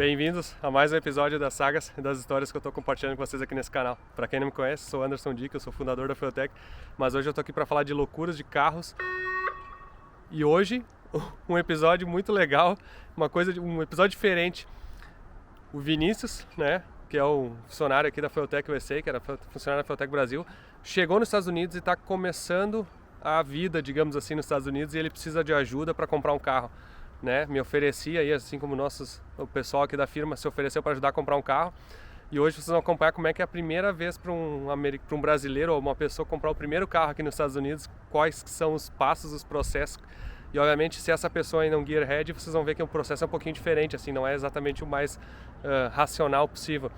Bem-vindos a mais um episódio das sagas e das histórias que eu estou compartilhando com vocês aqui nesse canal. Para quem não me conhece, sou Anderson Dick, eu sou fundador da Feotech, mas hoje eu estou aqui para falar de loucuras de carros. E hoje, um episódio muito legal, um episódio diferente. O Vinícius, né, que é o funcionário aqui da Feotech USA, que era funcionário da Feotech Brasil, chegou nos Estados Unidos e está começando a vida, digamos assim, nos Estados Unidos, e ele precisa de ajuda para comprar um carro. Né, me oferecia aí, assim como o pessoal aqui da firma se ofereceu para ajudar a comprar um carro. E hoje vocês vão acompanhar como é que é a primeira vez para um brasileiro ou uma pessoa comprar o primeiro carro aqui nos Estados Unidos, quais são os passos, os processos. E obviamente, se essa pessoa ainda é um gearhead, vocês vão ver que o processo é um pouquinho diferente, assim, não é exatamente o mais racional possível.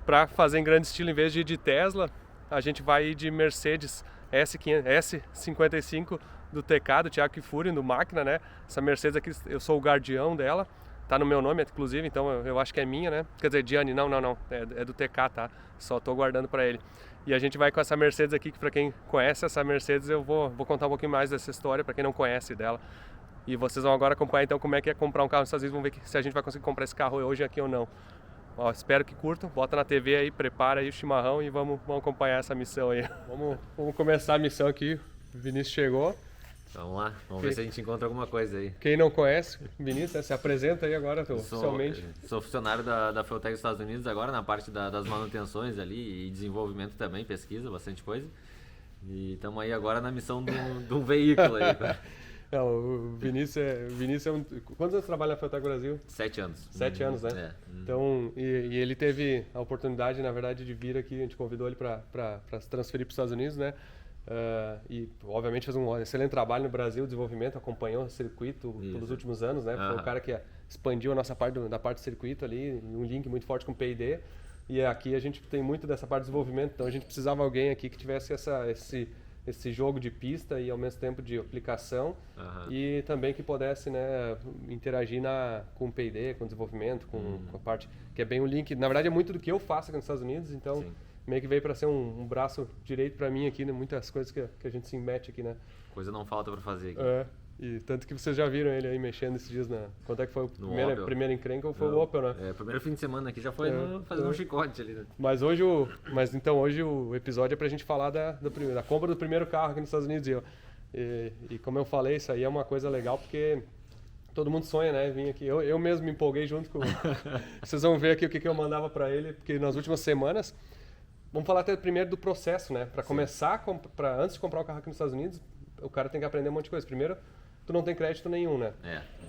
Para fazer em grande estilo, em vez de ir de Tesla, a gente vai ir de Mercedes S55 do TK, do Thiago Kifuri, do Máquina, né? Essa Mercedes aqui, eu sou o guardião dela, tá no meu nome, inclusive, então eu acho que é minha, né? Quer dizer, Gianni, não, é do TK, tá? Só tô guardando para ele. E a gente vai com essa Mercedes aqui, que para quem conhece essa Mercedes, eu vou contar um pouquinho mais dessa história, para quem não conhece dela. E vocês vão agora acompanhar, então, como é que é comprar um carro nos Estados Unidos, vamos ver se a gente vai conseguir comprar esse carro hoje aqui ou não. Ó, espero que curtam, bota na TV aí, prepara aí o chimarrão e vamos acompanhar essa missão aí. Vamos começar a missão aqui, o Vinícius chegou. Vamos lá, vamos ver se a gente encontra alguma coisa aí. Quem não conhece, Vinícius, se apresenta aí agora oficialmente. Sou funcionário da Feotech dos Estados Unidos agora, na parte das manutenções ali e desenvolvimento também, pesquisa, bastante coisa. E estamos aí agora na missão de um veículo aí. O Vinícius é um... Quantos anos trabalha na Feotech Brasil? 7 anos. 7 anos, né? É. Então, e ele teve a oportunidade, na verdade, de vir aqui, a gente convidou ele para se transferir para os Estados Unidos, né? E obviamente fez um excelente trabalho no Brasil, desenvolvimento, acompanhou o circuito pelos últimos anos, né? Foi o cara que expandiu a nossa parte da parte do circuito ali, um link muito forte com o P&D. E aqui a gente tem muito dessa parte de desenvolvimento, então a gente precisava de alguém aqui que tivesse esse jogo de pista e ao mesmo tempo de aplicação e também que pudesse, né, interagir com o P&D, com o desenvolvimento, com a parte que é bem o link. Na verdade é muito do que eu faço aqui nos Estados Unidos, então Sim. Meio que veio para ser um braço direito para mim aqui, né? Muitas coisas que a gente se mete aqui, né? Coisa não falta para fazer aqui. E tanto que vocês já viram ele aí mexendo esses dias quanto é que foi o primeiro encrenca ou foi o Opel, né? O primeiro fim de semana aqui já foi fazendo um chicote ali, né? Mas hoje o episódio é pra gente falar da compra do primeiro carro aqui nos Estados Unidos. E como eu falei, isso aí é uma coisa legal porque todo mundo sonha, né? Vim aqui. Eu mesmo me empolguei junto com... Vocês vão ver aqui o que eu mandava pra ele, porque nas últimas semanas... Vamos falar até primeiro do processo, né? Para começar, antes de comprar um carro aqui nos Estados Unidos, o cara tem que aprender um monte de coisa. Primeiro, tu não tem crédito nenhum, né?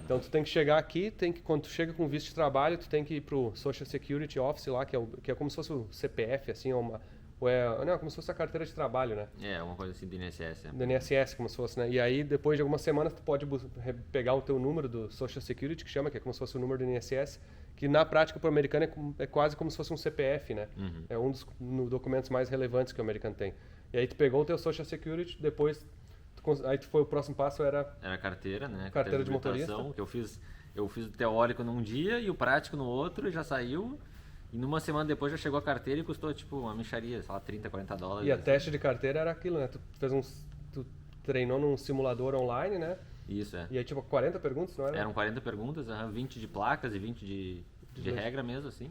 Então tu tem que chegar aqui, quando tu chega com visto de trabalho, tu tem que ir pro Social Security Office lá, que é como se fosse o CPF, assim, como se fosse a carteira de trabalho, né? Uma coisa assim do INSS. Do INSS, como se fosse, né? E aí, depois de algumas semanas, tu pode pegar o teu número do Social Security, que chama, que é como se fosse o número do INSS, que na prática para o americano é quase como se fosse um CPF, né? É um dos documentos mais relevantes que o americano tem. E aí tu pegou o teu Social Security, depois o próximo passo era a carteira, né? Carteira de motorista. Que eu fiz o teórico num dia e o prático no outro, e já saiu. E numa semana depois já chegou a carteira e custou tipo uma mixaria, sei lá, $30, $40. E a teste de carteira era aquilo, né? Tu treinou num simulador online, né? Isso, E aí tipo 40 perguntas, não era? Eram 40 perguntas, 20 de placas e 20 de regra mesmo, assim.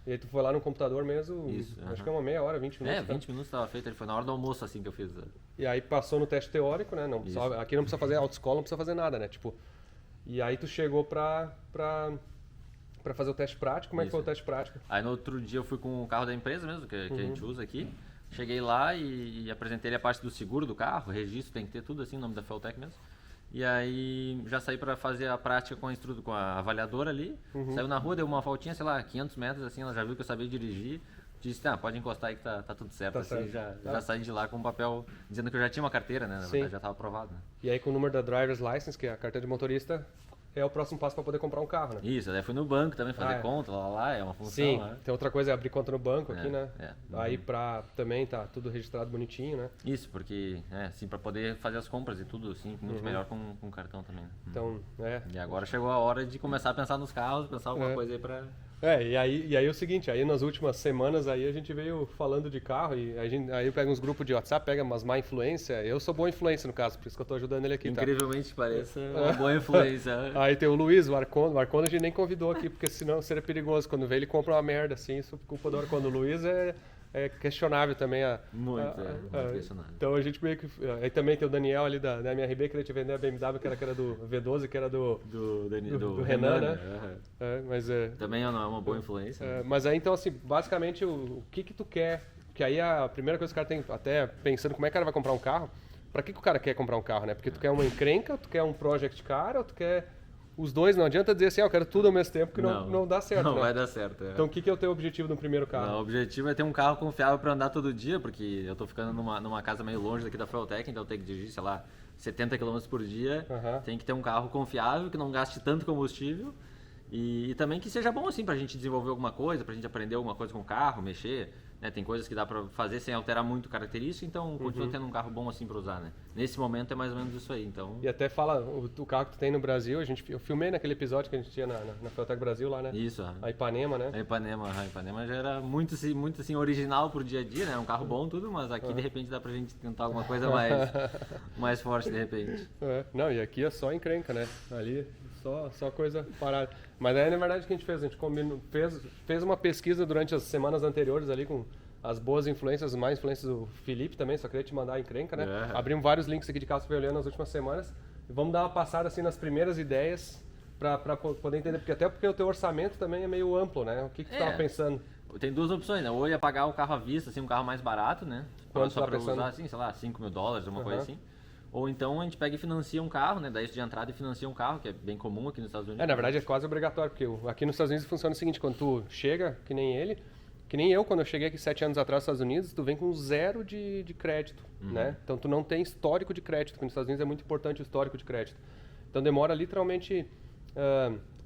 E aí tu foi lá no computador mesmo, acho que é uma meia hora, 20 minutos. 20 minutos estava feito, ele foi na hora do almoço assim que eu fiz. E aí passou no teste teórico, né? Aqui não precisa fazer autoescola, não precisa fazer nada, né? Tipo, e aí tu chegou pra fazer o teste prático. Como é que foi o teste prático? Aí no outro dia eu fui com o carro da empresa mesmo, que a gente usa aqui. Cheguei lá e apresentei ele a parte do seguro do carro, registro, tem que ter tudo assim, o nome da Feotech mesmo. E aí já saí para fazer a prática com a avaliadora ali. Saiu na rua, deu uma voltinha, sei lá, 500 metros assim, ela já viu que eu sabia dirigir. Disse, pode encostar aí que tá tudo certo. Tá assim, certo. Já saí de lá com um papel dizendo que eu já tinha uma carteira, né? Na verdade já estava aprovado. Né? E aí com o número da Driver's License, que é a carteira de motorista, é o próximo passo para poder comprar um carro, né? Isso, daí fui no banco também fazer conta, é uma função. Sim, né? tem outra coisa, é abrir conta no banco aqui, né? Aí também tá tudo registrado bonitinho, né? Isso, porque, assim, para poder fazer as compras e tudo, assim, muito melhor com cartão também. Né? Então, E agora chegou a hora de começar a pensar nos carros, pensar alguma coisa aí para E aí é o seguinte, aí nas últimas semanas aí a gente veio falando de carro e aí pega uns grupos de WhatsApp, pega umas má influência. Eu sou boa influência no caso, por isso que eu tô ajudando ele aqui, tá? Incrivelmente pareça uma boa influência. Aí tem o Luiz, o Arconda. O Arconda a gente nem convidou aqui, porque senão seria perigoso. Quando vê ele compra uma merda, assim, isso é culpa do Arconda. O Luiz é questionável também. Muito questionável. Então a gente meio que... Aí também tem o Daniel ali da MRB, que ele te vender a BMW, que era do V12, que era do Renan, né? Mas, também não é uma boa influência. Mas aí então, assim, basicamente o que tu quer? Que aí a primeira coisa que o cara tem, até pensando como é que o cara vai comprar um carro, pra que o cara quer comprar um carro, né? Porque tu quer uma encrenca, tu quer um project car, ou tu quer... Os dois, não adianta dizer assim, eu quero tudo ao mesmo tempo, que não dá certo, Não né? vai dar certo. Então o que é o teu objetivo no primeiro carro? Não, o objetivo é ter um carro confiável para andar todo dia, porque eu tô ficando numa casa meio longe daqui da Fueltech, então eu tenho que dirigir, sei lá, 70 km por dia. Tem que ter um carro confiável, que não gaste tanto combustível e também que seja bom assim pra gente desenvolver alguma coisa, pra gente aprender alguma coisa com o carro, mexer. Né? Tem coisas que dá pra fazer sem alterar muito característica, então continua tendo um carro bom assim pra usar, né? Nesse momento é mais ou menos isso aí, então... E até fala, o carro que tu tem no Brasil, eu filmei naquele episódio que a gente tinha na Fueltech Brasil lá, né? Isso, a Ipanema, né? A Ipanema já era muito assim, original pro dia a dia, né? Um carro bom tudo, mas aqui de repente dá pra gente tentar alguma coisa mais forte de repente. Não, e aqui é só encrenca, né? Ali só coisa parada. Mas aí na verdade o que a gente fez? A gente fez uma pesquisa durante as semanas anteriores ali com as boas influências, as más influências do Felipe também, só queria te mandar a encrenca, né? Abrimos vários links aqui de carro que você olhando nas últimas semanas e vamos dar uma passada assim nas primeiras ideias para poder entender, porque o teu orçamento também é meio amplo, né? O que tu estava pensando? Tem duas opções, né? Ou ia pagar o carro à vista, assim, um carro mais barato, né? Só para usar, assim, sei lá, $5.000, uma coisa assim. Ou então a gente pega e financia um carro, né? Dá isso de entrada e financia um carro, que é bem comum aqui nos Estados Unidos. Na verdade é quase obrigatório, porque aqui nos Estados Unidos funciona o seguinte, quando tu chega, que nem eu, quando eu cheguei aqui 7 anos atrás nos Estados Unidos, tu vem com 0 de crédito, né? Então tu não tem histórico de crédito, porque nos Estados Unidos é muito importante o histórico de crédito. Então demora literalmente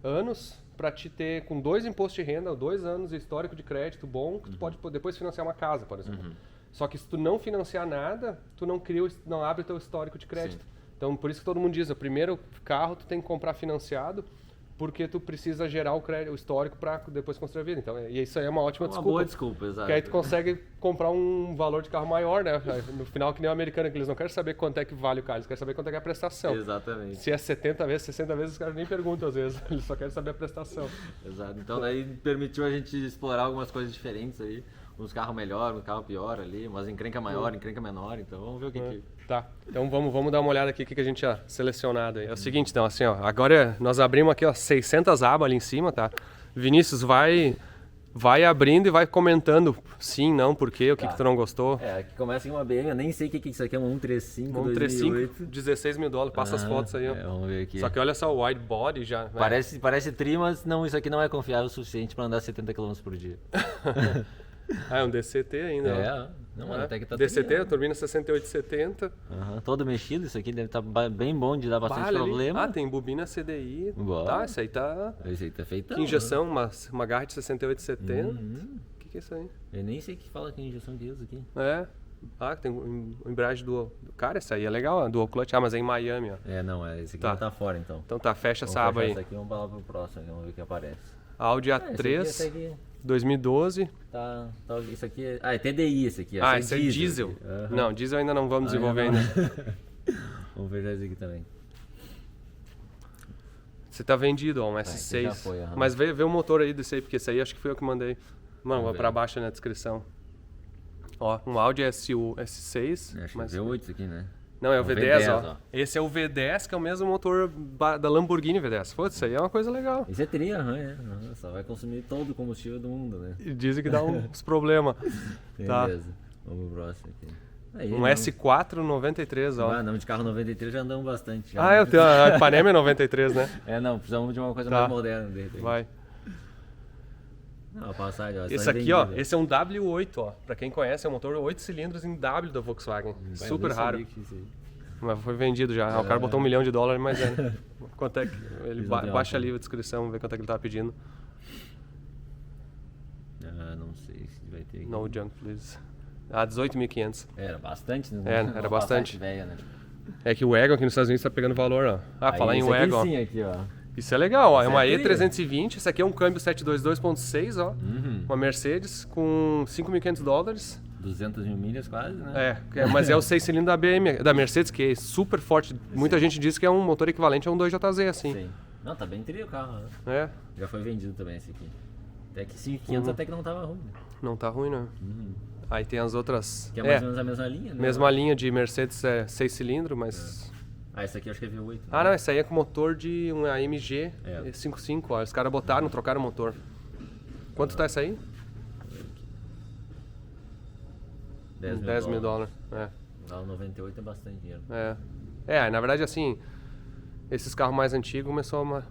anos para te ter com 2 impostos de renda, 2 anos de histórico de crédito bom, que tu pode depois financiar uma casa, por exemplo. Só que se tu não financiar nada, tu não abre o teu histórico de crédito. Sim. Então, por isso que todo mundo diz, o primeiro carro tu tem que comprar financiado, porque tu precisa gerar o histórico para depois construir a vida. Então, e isso aí é uma ótima desculpa. Uma boa desculpa, exato. Porque aí tu consegue comprar um valor de carro maior, né? No final, que nem o americano, que eles não querem saber quanto é que vale o carro, eles querem saber quanto é que é a prestação. Exatamente. Se é 70 vezes, 60 vezes, os caras nem perguntam às vezes, eles só querem saber a prestação. Exato. Então, daí permitiu a gente explorar algumas coisas diferentes aí. Uns carros melhor, um carro pior ali, umas encrenca maior, encrenca menor, então vamos ver o que Tá, então vamos dar uma olhada aqui o que a gente tinha selecionado aí. É o seguinte, então, assim, ó, agora nós abrimos aqui, ó, 600 abas ali em cima, tá? Vinícius, vai abrindo e vai comentando sim, não, por quê, o que tu não gostou. Aqui começa em uma BM, eu nem sei o que isso aqui é, um 135 135, $16.000, passa as fotos aí, ó. Vamos ver aqui. Só que olha só, o wide body já... Parece tri, mas não, isso aqui não é confiável o suficiente para andar 70 km por dia. É um DCT ainda. Não, até que tá DCT, a turbina 6870. Todo mexido, isso aqui deve estar bem bom de dar bastante problema. Tem bobina CDI. Boa. Tá, esse aí tá feitão. Que injeção, uma garra de 6870. O que é isso aí? Eu nem sei que fala que injeção que é isso aqui. Tem embreagem dual. Cara, essa aí é legal, a dual clutch. Mas é em Miami, ó. Esse aqui tá fora então. Então tá, fecha essa aba aí. Essa aqui, vamos lá pro próximo, vamos ver o que aparece. Audi A3. 2012. Tá, isso aqui é TDI esse aqui. Esse é diesel. Não, diesel ainda não vamos desenvolver ainda. Vamos ver esse aqui também. Você tá vendido, ó, um S6. Já foi, Mas vê o motor aí desse aí, porque esse aí acho que foi eu que mandei. Mano, vou pra baixo na descrição. Ó, um Audi S6. Acho que é V8 isso aqui, né? Não, é o V10, ó. Esse é o V10, que é o mesmo motor da Lamborghini V10. Pô, isso aí é uma coisa legal. Isso é tri, só vai consumir todo o combustível do mundo, né? E dizem que dá uns problemas. Beleza, vamos pro próximo aqui. Aí, um S4 93, ó. Não, de carro 93 já andamos bastante. Eu tenho a Ipanema 93, né? Precisamos de uma coisa mais moderna, de repente. Vai. Passagem, ó. Esse aqui, ó, esse é um W8, ó. Pra quem conhece, é um motor 8 cilindros em W da Volkswagen. Super raro. Mas foi vendido já. O cara botou $1 milhão, mas quanto é que... Ele baixa ali a descrição, vamos ver quanto é que ele tava pedindo. Não sei se vai ter aqui. No junk, please. 18.500. Era bastante, né? Era bastante. Velha, né? É que o Wagon aqui nos Estados Unidos tá pegando valor, ó. Falar em Wagon. Sim, aqui, ó. Isso é legal, ó. É uma Essa é E320, esse aqui é um câmbio 722.6, ó. Uhum. Uma Mercedes com $5.500. 200 mil milhas quase, né? Mas é o 6 cilindros da Mercedes, que é super forte. Muita gente diz que é um motor equivalente a um 2JZ, assim. Sim. Não, tá bem trio o carro, né? É, Já foi vendido também esse aqui. Até que 5.500 até que não tava ruim, né? não tá ruim, né? Aí tem as outras... Que é mais ou menos a mesma linha, né? mesma linha de Mercedes 6 cilindros, mas... Ah, esse aqui acho que é V8. Ah, não, esse aí é com motor de uma AMG É. 55, ó. Os caras botaram, trocaram o motor. Quanto tá essa aí? 10 mil dólares. É. Lá 98 é bastante dinheiro. Na verdade, assim, esses carros mais antigos começou a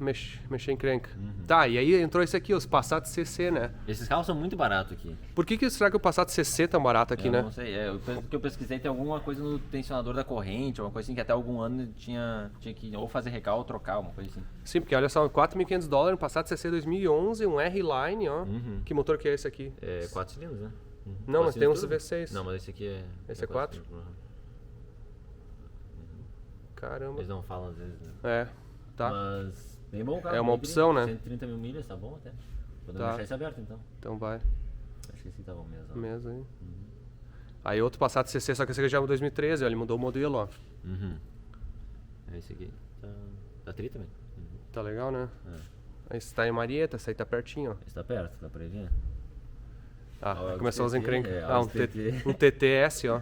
mexer em crenca. Tá, e aí entrou esse aqui, os Passat CC, né? Esses carros são muito baratos aqui. Por que será que o Passat CC é tão barato aqui, Eu né? não sei, porque eu pesquisei, tem alguma coisa no tensionador da corrente, alguma coisa assim, que até algum ano tinha que ou fazer recal ou trocar, uma coisa assim. Sim, porque olha só, $4.500, um Passat CC 2011, um R-Line, ó. Que motor que é esse aqui? É 4 cilindros, né? Não, mas tem uns turbo. V6. Não, mas esse aqui é... Esse é 4? Uhum. Caramba. Eles não falam às vezes, né? É, tá. Mas bem bom o carro. É uma bem opção, bonito, né? 130 mil milhas, tá bom até. Podemos Tá. deixar esse aberto então. Então vai. Acho que esse tá bom mesmo. ó. Mesmo aí. Aí outro Passat CC, só que esse aqui já é 2013, ó. Ele mudou o modelo, ó. Esse aqui tá tri também. Tá legal, né? É. Esse tá em Marieta, esse aí tá pertinho, ó. Esse tá perto, dá pra ir ver? Ah, Ó, aí começou as TT, encrencas. ó, Um os TT. TTS, ó.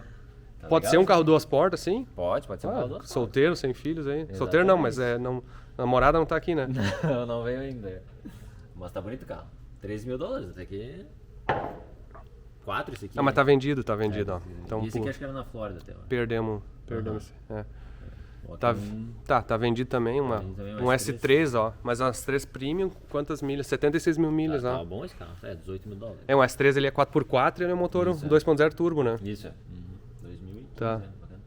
Tá Pode legal, ser um esse carro aqui? duas portas, sim? Pode ser um carro duas Solteiro, sem filhos aí. Solteiro não, mas Exatamente. a namorada não tá aqui, né? Não veio ainda. Mas tá bonito o carro. 3 mil dólares, esse aqui... 4 esse aqui. Ah, mas tá vendido, ó. É, Então, e esse aqui acho que era na Flórida até, ó. perdemos Aham. esse. É. Ó, Tá, tem um- tá vendido também, vendido também um S3, ó. Mas as 3 Premium, quantas milhas? 76 mil milhas, Tá ó. bom esse carro, 18 mil dólares. É, um S3 ele é 4x4 e ele é um motor Isso, é. 2.0 turbo, né? Isso, é. 2015, Tá. né? Bacana.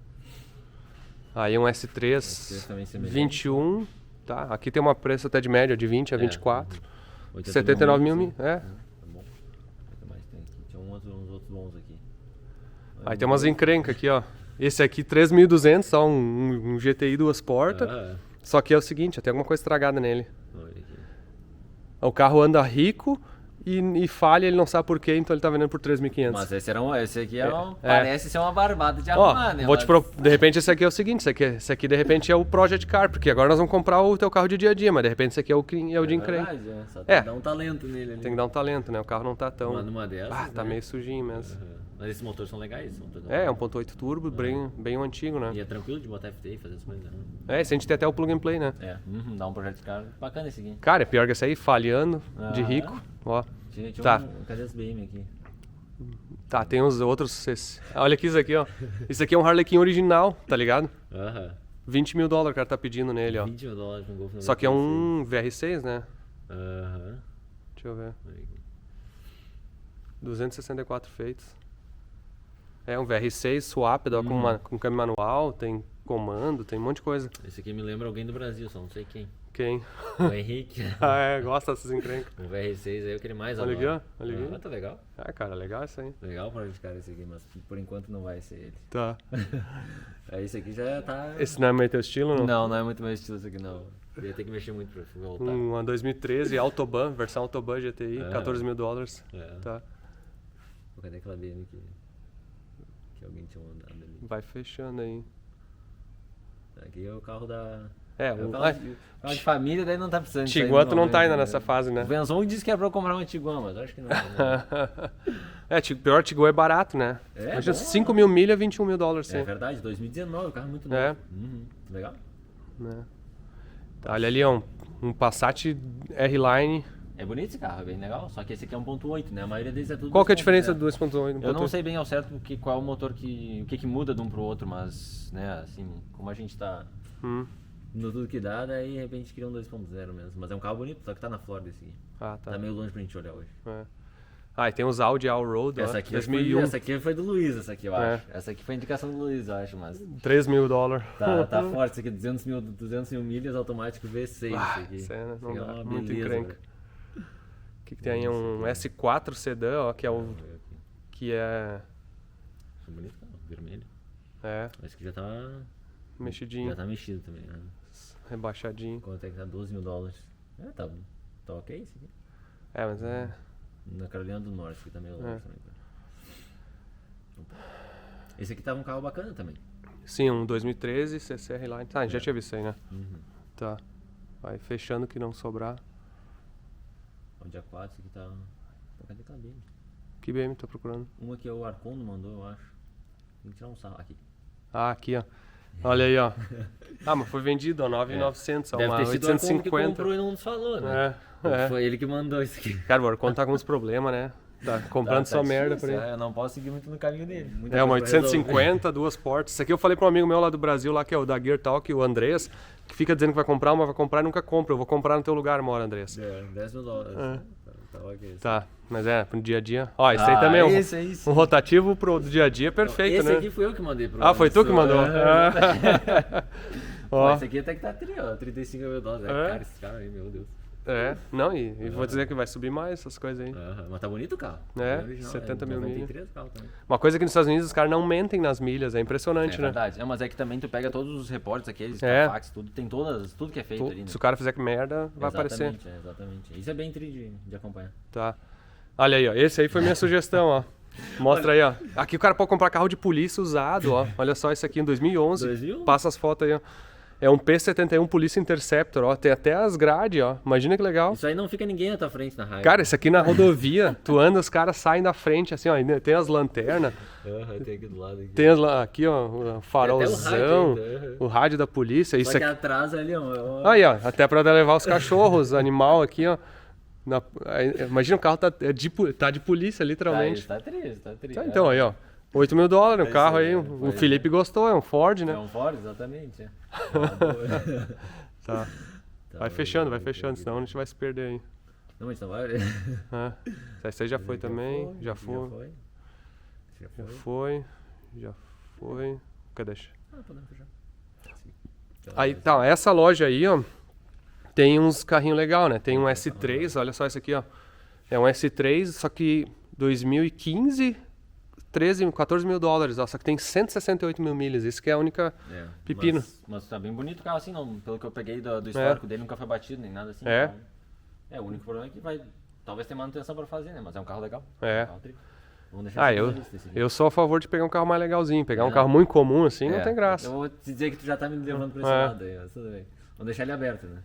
Aí um S3 S3 também semelhante. 21, tá? Aqui tem uma preço até de média de 20 a 24. 80 79 mil, milhas, é. Tá bom. O que mais tem aqui? Tinha uns outros bons aqui. Aí tem umas encrencas aqui, ó. Esse aqui 3.200, ó, um GTI duas portas. Só que é o seguinte, tem alguma coisa estragada nele. Olha aqui. O carro anda rico e falha, ele não sabe por quê, então ele tá vendendo por 3.500. Mas esse aqui parece ser uma barbada de Ó, arrumar, né? de repente esse aqui é o seguinte, esse aqui de repente é o Project Car, porque agora nós vamos comprar o teu carro de dia a dia, mas de repente esse aqui é o de encrenca. verdade, Só tem É. que dar um talento nele ali. Tem que dar um talento, né? O carro não tá tão... Mas numa dessas, Ah, tá né? meio sujinho mesmo. Mas esses motores são legais. Esse motor É 1.8 turbo, bem antigo, né? E é tranquilo de botar FT e fazer as coisas, né? Esse a gente tem até o plug and play, né? Dá um projeto de carro bacana esse aqui. Cara, é pior que esse aí, falhando, de Ah. rico, ó. Tinha Tá. Cadê as BM aqui? Tá, tem uns outros... Olha aqui isso aqui, ó. Isso aqui é um Harlequin original, tá ligado? 20 mil dólares o cara tá pedindo nele, ó. 20 mil dólares com Golf 96. Só que é um VR6, né? Aham. Deixa eu ver. Olha aqui. 264 feitos. É um VR6 swap, com câmbio manual, tem comando, tem um monte de coisa. Esse aqui me lembra alguém do Brasil, só não sei quem. Quem? O Henrique. Gosta dessas encrencas. O VR6 aí eu queria mais Olha agora. aqui, ó, olha aqui. Tá legal. Ah, cara, legal isso aí. Legal pra gente, cara, esse aqui, mas por enquanto não vai ser ele. Tá. Aí esse aqui já tá... Esse não é meio teu estilo, não? Não é muito meu estilo esse aqui, não. Eu ia ter que mexer muito pra voltar. Uma 2013 Autobahn, versão Autobahn GTI, 14 mil dólares. Tá. Pô, cadê aquela BM que alguém tinha mandado ali? Vai fechando aí. Aqui é o carro da... O carro de família, daí não tá precisando disso aí Tiguan no tu não tá ainda momento, nessa fase, né? O Venzon disse que é pra comprar um Tiguan, mas acho que não. Né? Pior Tiguan é barato, né? É, Imagina, bom, 5 mil milha, 21 mil dólares, sim. É verdade, 2019, o carro é muito novo. É. Legal. Tá, olha ali, ó, um Passat R-Line. É bonito esse carro, é bem legal, só que esse aqui é 1.8, né? A maioria deles é tudo Qual que é a diferença 2.0. do 2.8? Eu não sei bem ao certo qual é o motor o que muda de um pro outro, mas, né, assim, como a gente tá no tudo que dá, daí de repente cria um 2.0 mesmo. Mas é um carro bonito, só que tá na Flórida esse aqui. Ah, tá. Tá meio longe pra gente olhar hoje. E tem os Audi Allroad, Essa ó, aqui, 2001. essa aqui foi do Luiz, essa aqui, eu acho. Essa aqui foi indicação do Luiz, eu acho, mas... 3 mil dólares. Tá forte, isso aqui, 200 mil milhas, automático V6, isso aqui. Isso aí, né? Não Isso aqui é dá, uma muito beleza, encrenca. velho. O que tem aí? Um S4 sedã, ó, que é o... Vamos ver aqui. Que é... Acho bonito, cara, vermelho. É, Esse aqui já tá mexidinho. mexido também, né? rebaixadinho. Quanto é que tá? 12 mil dólares. Tá ok esse aqui. Mas é... Na Carolina do Norte, que tá meio longe também. Esse aqui tava um carro bacana também. Sim, um 2013 CCR Line. A gente já tinha visto isso aí, né? Tá. Vai fechando que não sobrar. O dia 4, esse aqui tá... Cadê aquela BM? Que BM tá procurando? Uma que o Arcondo mandou, eu acho. Tem que tirar um sarro aqui. Aqui, ó. Olha aí, ó. Mas foi vendido, ó, 9.900, ó. Deve ter sido o Arcondo que 850. comprou e não nos falou, né? Foi ele que mandou isso aqui. Cara, o Arcondo tá com uns problemas, né? Tá comprando só merda pra ele. Eu não posso seguir muito no caminho dele. Uma 850, 2 portas. Isso aqui eu falei pra um amigo meu lá do Brasil, lá que é o da Gear Talk, o Andrés, que fica dizendo que vai comprar, mas vai comprar e nunca compra. Eu vou comprar no teu lugar, uma hora, Andrés. 10 mil dólares. Tá, mas pro dia a dia. Ó, esse aí também é um rotativo pro dia a dia perfeito, né? Esse aqui foi eu que mandei pro foi tu que mandou? Ó. Esse aqui até que tá 35 mil dólares. Cara, esse cara aí, meu Deus. Não, e vou dizer que vai subir mais essas coisas aí. Mas tá bonito o carro. 70 mil milhas. Também. Uma coisa que nos Estados Unidos os caras não mentem nas milhas, é impressionante, né? É verdade. Mas é que também tu pega todos os reportes aqueles, Carfax, tudo, tem tudo que é feito ali, né? Se o cara fizer que merda, vai aparecer. Exatamente. Isso é bem tri de acompanhar. Tá. Olha aí, ó. Esse aí foi minha sugestão, ó. Mostra aí, ó. Aqui o cara pode comprar carro de polícia usado, ó. Olha só esse aqui em 2011. Passa as fotos aí, ó. É um P71 Polícia Interceptor, ó. Tem até as grades, ó. Imagina que legal. Isso aí não fica ninguém na tua frente na raiva. Cara, esse aqui na rodovia, tu anda, os caras saem da frente, assim, ó. Tem as lanternas. Tem aqui do lado. Aqui. Tem aqui, ó, o farolzão. O rádio da polícia. Isso aqui atrás ali, ó. Aí, ó. Até pra levar os cachorros, animal aqui, ó. Imagina o carro tá de polícia, literalmente. Tá triste. Então, aí, ó. 8 mil dólares, um carro aí. O Felipe gostou, é um Ford, né? É um Ford, exatamente. Tá. Vai fechando, senão a gente vai se perder aí. Não, mas não vai. Esse aí já foi também. Já foi. Cadê? Podemos fechar. Aí, tá, essa loja aí, ó, tem uns carrinhos legais, né? Tem um S3, olha só esse aqui, ó. É um S3, só que 2015... 14 mil dólares, ó, só que tem 168 mil milhas, isso que é a única pepino. Mas tá bem bonito o carro assim, não, pelo que eu peguei do histórico dele, nunca foi batido nem nada assim. Então, o único problema é que vai, talvez tenha manutenção pra fazer, né, mas é um carro legal. Vamos deixar eu sou a favor de pegar um carro mais legalzinho, pegar um carro muito comum assim, não tem graça. Eu vou te dizer que tu já tá me levando pra esse lado aí, mas tudo bem. Vamos deixar ele aberto, né.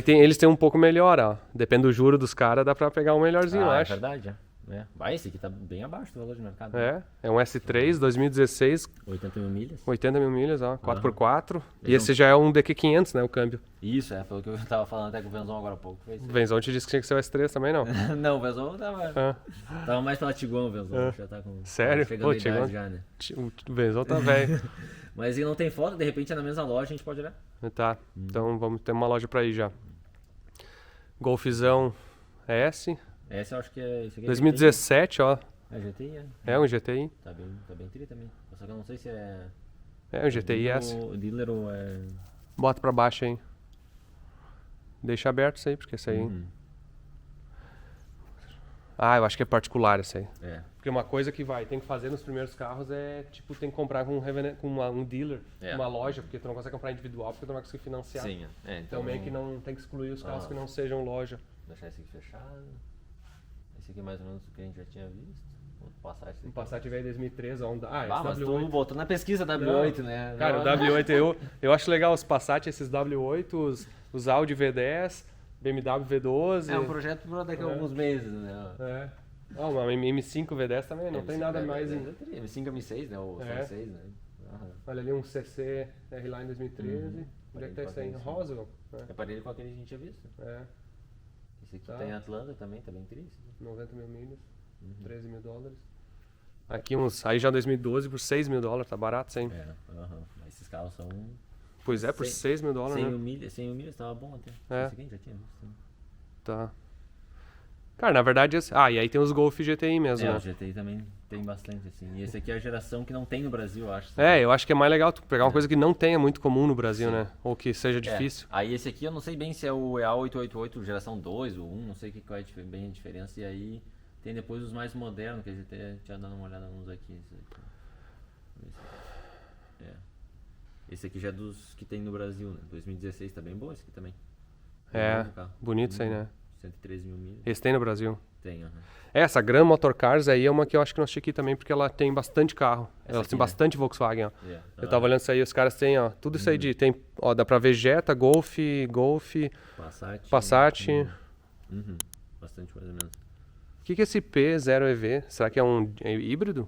Eles têm um pouco melhor, ó, depende do juro dos caras, dá pra pegar um melhorzinho, eu acho. É verdade, esse aqui tá bem abaixo do valor de mercado. É um S3 2016. 80 mil milhas. 80 mil milhas, ó, 4x4. E esse já é um DQ500, né, o câmbio. Isso, pelo que eu tava falando até com o Venzon agora há pouco. O Venzon te disse que tinha que ser o S3 também, não? Não, o Venzon tava mais pela Tiguan, o Venzon. Já tá com... Sério? Chegando a idade já, né? O Venzon tá velho. Mas ele não tem foto, de repente é na mesma loja, a gente pode olhar. Tá, então vamos ter uma loja pra ir já. Golfzão S. Esse eu acho que é... Esse aqui 2017, ó. É GTI, É um GTI. Tá bem tri também. Só que eu não sei se é... É um GTI S. O dealer ou é... Bota pra baixo aí. Deixa aberto isso aí, porque isso aí... Eu acho que é particular isso aí. Porque uma coisa que tem que fazer nos primeiros carros é, tipo, tem que comprar com um dealer, uma loja, porque tu não consegue comprar individual, porque tu não vai conseguir financiar. Sim, então meio que não tem que excluir os carros que não sejam loja. Vou deixar esse aqui fechado. Esse aqui mais ou menos o que a gente já tinha visto. Um Passat velho 2013, ó. Mas tu botou na pesquisa W8, né? Cara, o W8, eu acho legal os Passat, esses W8, os Audi V10, BMW V12. É um projeto para daqui a alguns meses, né? Uma M5 V10 também, não tem nada mais. M5 M6, né? Ou M6, né? Olha ali um CC R-Line 2013. Onde é que tá isso aí? Roswell? É parelho com aquele que a gente tinha visto. Esse aqui tá em Atlanta também, tá bem triste. 90 mil milhas, 13 mil dólares. Aqui aí já 2012 por 6 mil dólares, tá barato, sim. Esses carros são... Por 6 mil dólares, 100 mil milhas, tava bom até. Esse aqui a gente já tinha visto. Tá. Cara, na verdade... e aí tem os Golf GTI mesmo, né? O GTI também tem bastante, assim. E esse aqui é a geração que não tem no Brasil, eu acho. Eu acho que é mais legal tu pegar uma coisa que não tenha muito comum no Brasil, né? Ou que seja difícil. Aí esse aqui eu não sei bem se é o EA888 geração 2 ou 1, não sei qual é bem a diferença. E aí tem depois os mais modernos, que a gente até tinha dado uma olhada nos aqui. Esse aqui já é dos que tem no Brasil, né? 2016 tá bem bom esse aqui também. É, bonito isso aí, né? 113 mil milhas. Esse tem no Brasil? Tem, aham. Essa Gran Motor Cars aí é uma que eu acho que nós tinha aqui também, porque ela tem bastante carro. Ela aqui, tem né? bastante Volkswagen, ó. Yeah. Eu tava olhando isso aí, os caras têm, ó, tudo isso aí de... Tem, ó, dá pra ver Jetta, Golf, Passat. Bastante mais ou menos. O que é esse P0EV? Será que é um híbrido?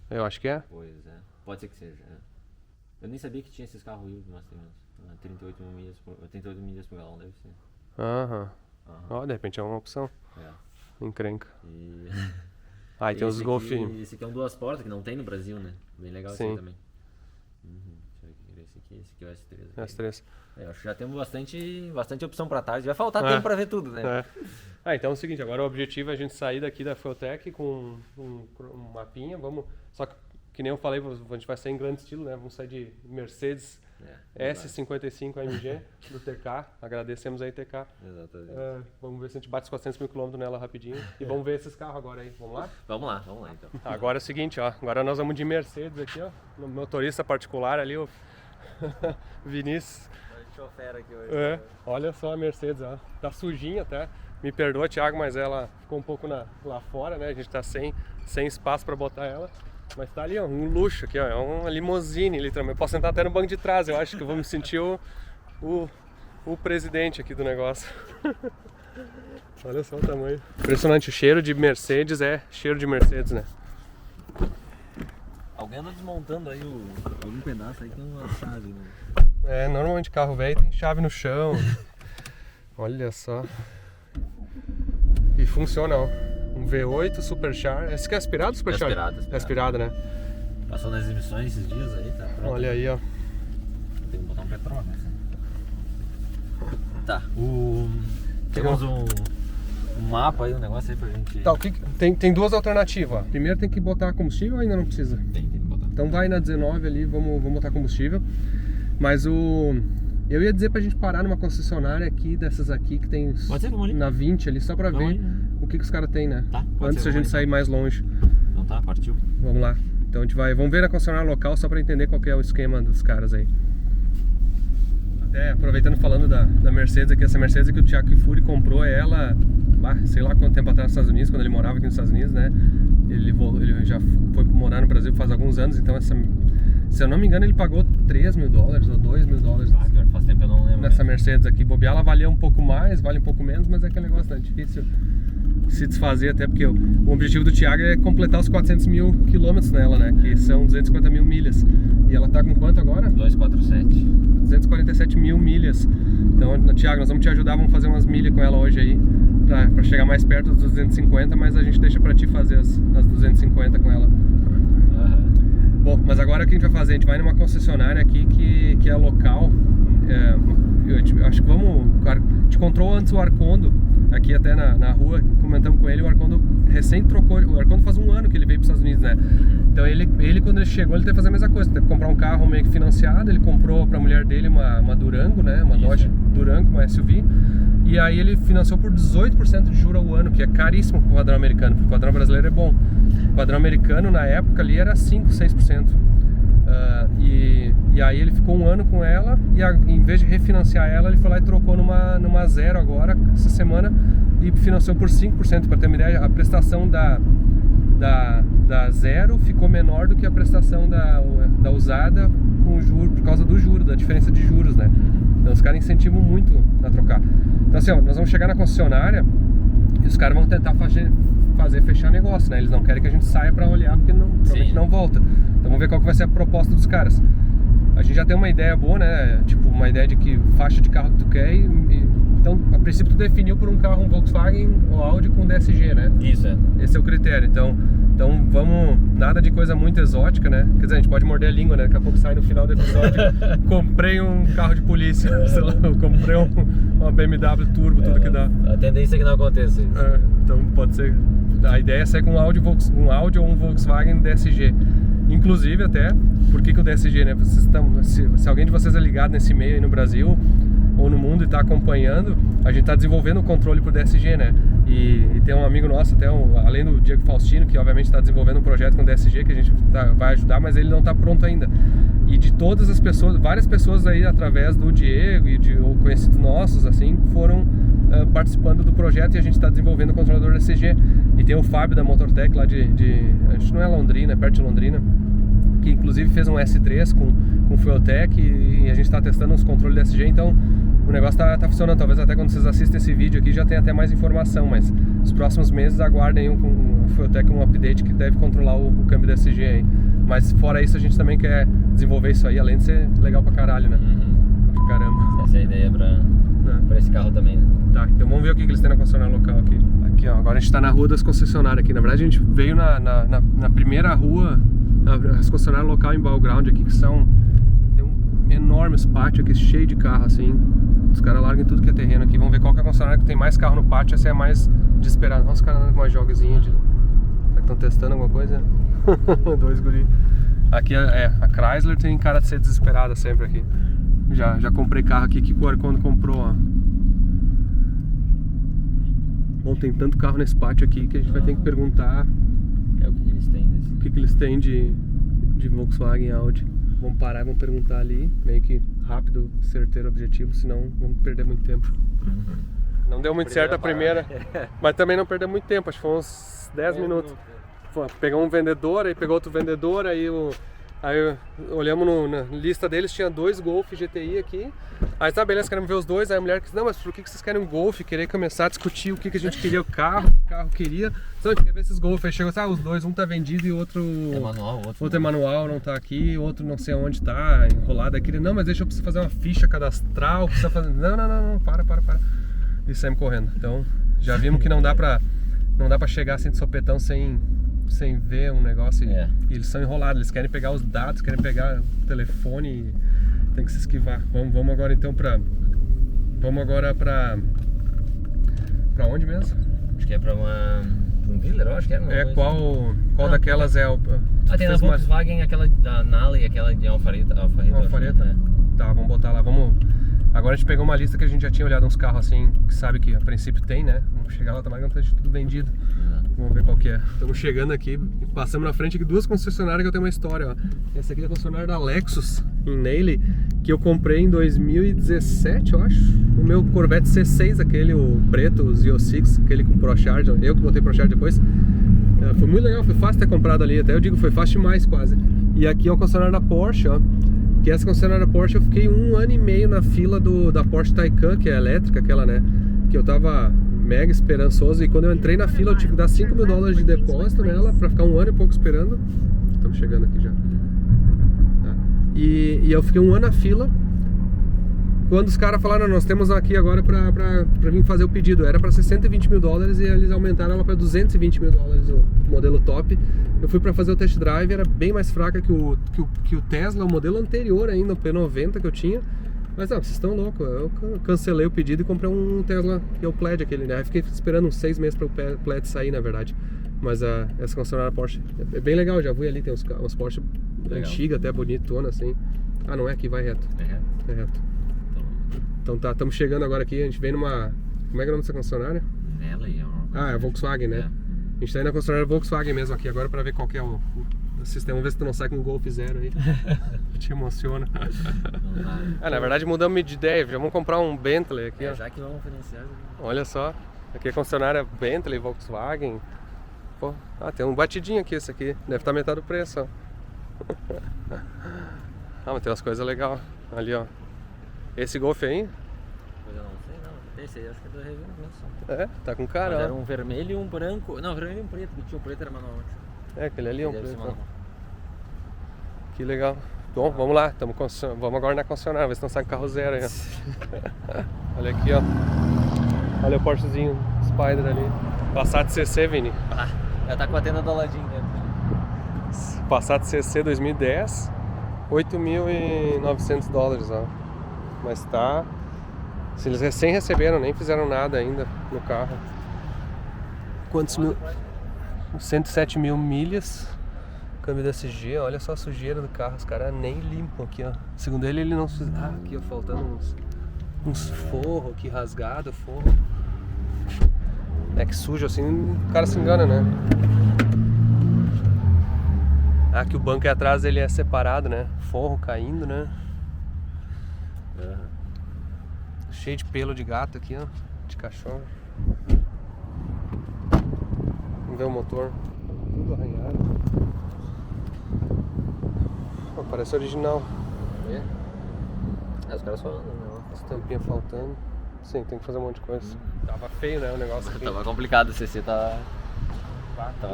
Eu acho que é. Pois é. Pode ser que seja. É. Eu nem sabia que tinha esses carros híbridos, mas tem mesmo. 38 milhas por galão, deve ser. Aham. Ó, de repente é uma opção. É. Encrenca. E... Ah, e tem os Golf. Esse aqui é um 2 portas, que não tem no Brasil, né? Bem legal esse aí também. Deixa eu ver esse aqui é o S3. S3. É, eu acho que já temos bastante opção pra tarde. Vai faltar tempo pra ver tudo, né? É. Ah, então é o seguinte, agora o objetivo é a gente sair daqui da Fueltech com um mapinha, vamos... Só que nem eu falei, a gente vai sair em grande estilo, né? Vamos sair de Mercedes S55 AMG do TK, agradecemos aí TK. Exatamente. Vamos ver se a gente bate os 400 mil quilômetros nela rapidinho e vamos ver esses carros agora aí, vamos lá? Vamos lá então. Agora é o seguinte, ó, agora nós vamos de Mercedes aqui, ó, no motorista particular ali, o Vinícius. Chofer aqui hoje. É, olha só a Mercedes, ó, tá sujinha até. Me perdoa, Thiago, mas ela ficou um pouco lá fora, né? A gente tá sem espaço para botar ela. Mas tá ali, ó, um luxo aqui, ó, é uma limousine, literalmente. Eu posso sentar até no banco de trás, eu acho que eu vou me sentir o presidente aqui do negócio. Olha só o tamanho. Impressionante, o cheiro de Mercedes é cheiro de Mercedes, né? Alguém anda desmontando aí algum pedaço aí com uma chave, né? É, normalmente carro velho tem chave no chão. Olha só. E funciona, ó. Um V8 Supercharger. Esse aqui é aspirado ou Supercharger? Aspirado. É aspirado, né? Passou nas emissões esses dias aí, tá pronto. Olha aí, ó. Tem que botar um petróleo, né? Tá. Temos um mapa aí, um negócio aí pra gente... Tá, tem duas alternativas, ó. Primeiro tem que botar combustível ou ainda não precisa? Tem que botar. Então vai na 19 ali, vamos botar combustível. Mas eu ia dizer pra gente parar numa concessionária aqui, dessas aqui, que tem na 20 ali, só pra ver o que os caras têm, né? Tá, antes da gente sair mais longe. Então tá, partiu. Vamos lá. Então a gente vamos ver na concessionária local só pra entender qual que é o esquema dos caras aí. Até aproveitando falando da Mercedes aqui, essa Mercedes que o Thiago Kifuri comprou, ela, sei lá quanto tempo atrás nos Estados Unidos, quando ele morava aqui nos Estados Unidos, né? Ele já foi morar no Brasil faz alguns anos, então se eu não me engano ele pagou 3 mil dólares ou 2 mil dólares. Faz tempo eu não lembro. Nessa Mercedes aqui, bobear ela valia um pouco mais, vale um pouco menos, mas é aquele negócio, né? Difícil se desfazer, até porque o objetivo do Thiago é completar os 400 mil quilômetros nela, né? Que são 250 mil milhas. E ela tá com quanto agora? 247. 247 mil milhas. Então, Thiago, nós vamos te ajudar, vamos fazer umas milhas com ela hoje aí, pra chegar mais perto dos 250, mas a gente deixa pra ti fazer as 250 com ela. Bom, mas agora o que a gente vai fazer? A gente vai numa concessionária aqui que é local. Eu acho que vamos... A gente encontrou antes o Arcondo, aqui até na rua, comentamos com ele, o Arcondo recém trocou, o Arcondo faz um ano que ele veio para os Estados Unidos, né? Então ele quando ele chegou, ele teve que fazer a mesma coisa, teve que comprar um carro meio que financiado, ele comprou para a mulher dele uma Durango, né? Uma Dodge Durango, uma SUV, e aí ele financiou por 18% de juros ao ano, que é caríssimo para o padrão americano, porque o padrão brasileiro é bom. O padrão americano na época ali era 5, 6%. E aí ele ficou um ano com ela e em vez de refinanciar ela, ele foi lá e trocou numa zero agora, essa semana, e financiou por 5%. Para ter uma ideia, a prestação da zero ficou menor do que a prestação da usada com juro, por causa do juro, da diferença de juros, né? Então os caras incentivam muito a trocar. Então assim, ó, nós vamos chegar na concessionária e os caras vão tentar fechar negócio, né? Eles não querem que a gente saia para olhar porque provavelmente não volta. Então vamos ver qual que vai ser a proposta dos caras. A gente já tem uma ideia boa, né? Tipo, uma ideia de que faixa de carro que tu quer então, a princípio tu definiu por um carro, um Volkswagen ou Audi com DSG, né? Isso, é. Esse é o critério. Então vamos, nada de coisa muito exótica, né? Quer dizer, a gente pode morder a língua, né? Daqui a pouco sai no final do episódio, comprei um carro de polícia, sei lá, eu comprei uma BMW Turbo, tudo que dá. A tendência é que não aconteça isso. Então pode ser, a ideia é sair com um Audi ou um Volkswagen DSG. Inclusive até, por que o DSG, né? Se alguém de vocês é ligado nesse meio aí no Brasil ou no mundo e está acompanhando, a gente está desenvolvendo o controle por DSG, né? E tem um amigo nosso, até além do Diego Faustino, que obviamente está desenvolvendo um projeto com o DSG que a gente vai ajudar, mas ele não está pronto ainda. E de todas as pessoas, várias pessoas aí através do Diego e de conhecidos nossos, assim, foram participando do projeto, e a gente está desenvolvendo o controlador DSG. E tem o Fábio da Motortech lá acho que não é Londrina, é perto de Londrina, que inclusive fez um S3 com Fueltech, e a gente está testando uns controles DSG, então o negócio tá funcionando. Talvez até quando vocês assistem esse vídeo aqui já tenha até mais informação, mas nos próximos meses aguardem com o Fueltech um update que deve controlar o câmbio DSG aí. Mas fora isso, a gente também quer desenvolver isso aí, além de ser legal pra caralho, né? Caramba. Essa é a ideia pra esse carro também, né? Tá, então vamos ver o que eles têm na concessionária local aqui. Aqui, ó, agora a gente tá na rua das concessionárias aqui. Na verdade, a gente veio na primeira rua, as concessionárias local em Battleground aqui, que são... Tem um enorme pátio aqui, cheio de carro, assim. Os caras largam tudo que é terreno aqui. Vamos ver qual que é a concessionária que tem mais carro no pátio. Essa é a mais desesperada. Olha os caras andando com uma jogazinha de... Será que estão testando alguma coisa? Dois guri. Aqui a Chrysler tem cara de ser desesperada sempre aqui. Já comprei carro aqui que quando comprou, ó. Bom, tem tanto carro nesse pátio aqui que a gente vai ter que perguntar o que eles têm desse... o que eles têm de Volkswagen e Audi. Vamos parar e vamos perguntar ali, meio que rápido, certeiro, objetivo, senão vamos perder muito tempo. Não deu muito certo a primeira, mas também não perdeu muito tempo, acho que foi uns 10 minutos. Pegou um vendedor, aí pegou outro vendedor, aí olhamos na lista deles, tinha 2 Golf GTI aqui. Aí tá, beleza, queremos ver os dois. Aí a mulher disse, não, mas por que vocês querem um Golf? Querer começar a discutir o que a gente queria, o carro, que carro queria. Então a gente quer ver esses Golf. Aí chegou, os dois, um tá vendido e outro é manual, outro é manual, não tá aqui, outro não sei onde tá, enrolado aqui. Não, mas deixa eu precisar fazer uma ficha cadastral, precisa fazer... Não, para. E saímos correndo. Então já vimos que não dá pra chegar assim de sopetão sem ver um negócio. E eles são enrolados, eles querem pegar os dados, querem pegar o telefone e tem que se esquivar. Vamos agora então pra onde mesmo? Acho que é pra um dealer, eu acho que é. Qual daquelas é o... tem na Volkswagen aquela da Nale, aquela de Alfareta. Alfareta? Tá, vamos botar lá, Agora a gente pegou uma lista que a gente já tinha olhado uns carros assim, que sabe que a princípio tem, né? Vamos chegar lá, tomara que não esteja tudo vendido. Vamos ver qual que é. Estamos chegando aqui e passamos na frente de 2 concessionárias que eu tenho uma história, ó. Essa aqui é a concessionária da Lexus, em Neily, que eu comprei em 2017, eu acho. O meu Corvette C6, aquele, o preto, o Z06, aquele com ProCharge, eu que botei ProCharge depois. Foi muito legal, foi fácil ter comprado ali, até eu digo, foi fácil demais quase. E aqui é o concessionário da Porsche, ó. Que essa concessionária Porsche eu fiquei 1 ano e meio na fila da Porsche Taycan, que é elétrica, aquela, né? Que eu tava mega esperançoso, e quando eu entrei na fila eu tive que dar $5.000 de depósito nela pra ficar 1 ano e pouco esperando. Estamos chegando aqui já. E eu fiquei 1 ano na fila. Quando os caras falaram, nós temos aqui agora pra vir fazer o pedido, era pra ser $120.000 e eles aumentaram ela pra $220.000, o modelo top. Eu fui pra fazer o test drive, era bem mais fraca que o Tesla, o modelo anterior ainda, o P90 que eu tinha. Mas não, vocês estão loucos, eu cancelei o pedido e comprei um Tesla, que é o Plaid aquele, né? Eu fiquei esperando uns 6 meses para o Plaid sair, na verdade. Mas essa concessionária Porsche é bem legal, já fui ali, tem uns Porsche antiga, até bonitona assim. Ah, não é aqui, vai reto. É reto. Então tá, estamos chegando agora aqui, a gente vem numa... Como é que é o nome dessa concessionária? É a Volkswagen, né? A gente tá indo na concessionária Volkswagen mesmo aqui agora para ver qual que é o sistema. Vamos ver se tu não sai com um Golf Zero aí. Te emociona. Na verdade mudamos de ideia, já vamos comprar um Bentley aqui, ó. Já que vamos financiar. Olha só, aqui é a concessionária Bentley, Volkswagen. Pô, tem um batidinho aqui esse aqui, deve estar metade do preço, ó. Mas tem umas coisas legais ali, ó. Esse Golf aí? Eu não sei, não. Esse aí acho que é do revenda mesmo. Tá com cara, ó. Era um vermelho e um branco. Não, vermelho e um preto, porque tinha o preto era manual. Aquele ali é um preto. Que legal. Bom, vamos lá, vamos agora na concessionária, ver se não sai com carro zero aí, ó. Olha aqui, ó. Olha o Porschezinho Spider ali. Passat CC, Vini. Já tá com a tenda do ladinho dentro. Passat CC 2010, $8.900, ó. Mas tá... Se eles recém receberam, nem fizeram nada ainda no carro. Quantos mil? 107 mil milhas. Câmbio DSG, olha só a sujeira do carro. Os caras nem limpam aqui, ó. Segundo ele não... aqui, ó, faltando uns forros aqui, rasgado, forro. É que sujo assim, o cara se engana, né? Ah, que o banco aí atrás ele é separado, né? Forro caindo, né? Cheio de pelo de gato aqui, ó. De cachorro. Vamos ver o motor. Tudo arranhado. Oh, parece original. Os caras só andam, né? As tampinhas faltando. Sim, tem que fazer um monte de coisa. Tava feio, né, o negócio aqui. Tava complicado, o CC tava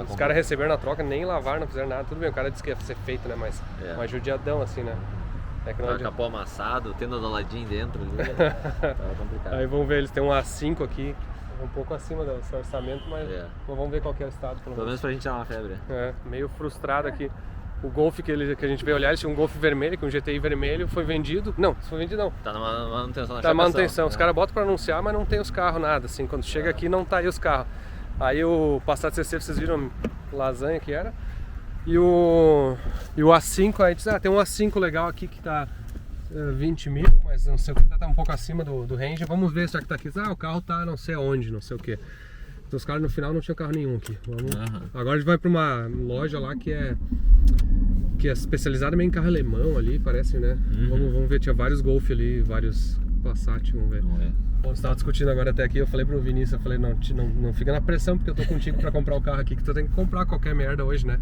Os caras receberam na troca, nem lavaram, não fizeram nada. Tudo bem, o cara disse que ia ser feito, né, mas judiadão assim, né. É que não capô amassado, tendo adoladinho dentro ali. Tava complicado. Aí vamos ver, eles têm um A5 aqui, um pouco acima do seu orçamento, mas vamos ver qual que é o estado. Pelo menos pra gente tirar uma febre. Meio frustrado aqui. O Golf que a gente veio olhar, eles tinham um Golf vermelho, que um GTI vermelho, foi vendido. Não, foi vendido não. Tá na manutenção. Tá na manutenção. Os caras botam pra anunciar, mas não tem os carros, nada. Assim, quando chega aqui não tá aí os carros. Aí o Passat CC, vocês viram lasanha que era. E o A5, aí diz, tem um A5 legal aqui que tá 20 mil, mas não sei o que, tá um pouco acima do range. Vamos ver se já que tá aqui. O carro tá não sei aonde, não sei o que. Então os caras no final não tinham carro nenhum aqui. Agora a gente vai pra uma loja lá que é especializada meio em carro alemão ali, parece, né? Vamos ver, tinha vários Golf ali, vários Passat, vamos ver. Bom, você tava discutindo agora até aqui, eu falei pro Vinícius, eu falei, não fica na pressão, porque eu tô contigo pra comprar o carro aqui, que tu tem que comprar qualquer merda hoje, né?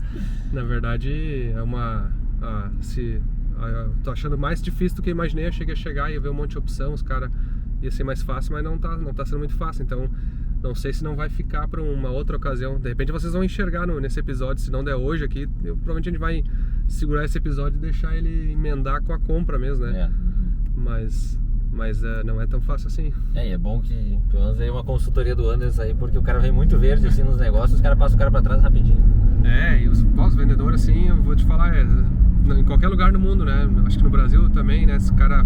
Na verdade, é uma... eu tô achando mais difícil do que eu imaginei, eu cheguei a chegar e ia ver um monte de opção, os caras ia ser mais fácil, mas não tá sendo muito fácil, então não sei se não vai ficar para uma outra ocasião. De repente vocês vão enxergar nesse episódio, se não der hoje aqui, provavelmente a gente vai segurar esse episódio e deixar ele emendar com a compra mesmo, né? Mas não é tão fácil assim. E é bom que pelo menos veio uma consultoria do Anderson aí, porque o cara vem muito verde assim nos negócios, os caras passam o cara pra trás rapidinho. E os vendedores assim, eu vou te falar, em qualquer lugar do mundo, né? Acho que no Brasil também, né? Se o cara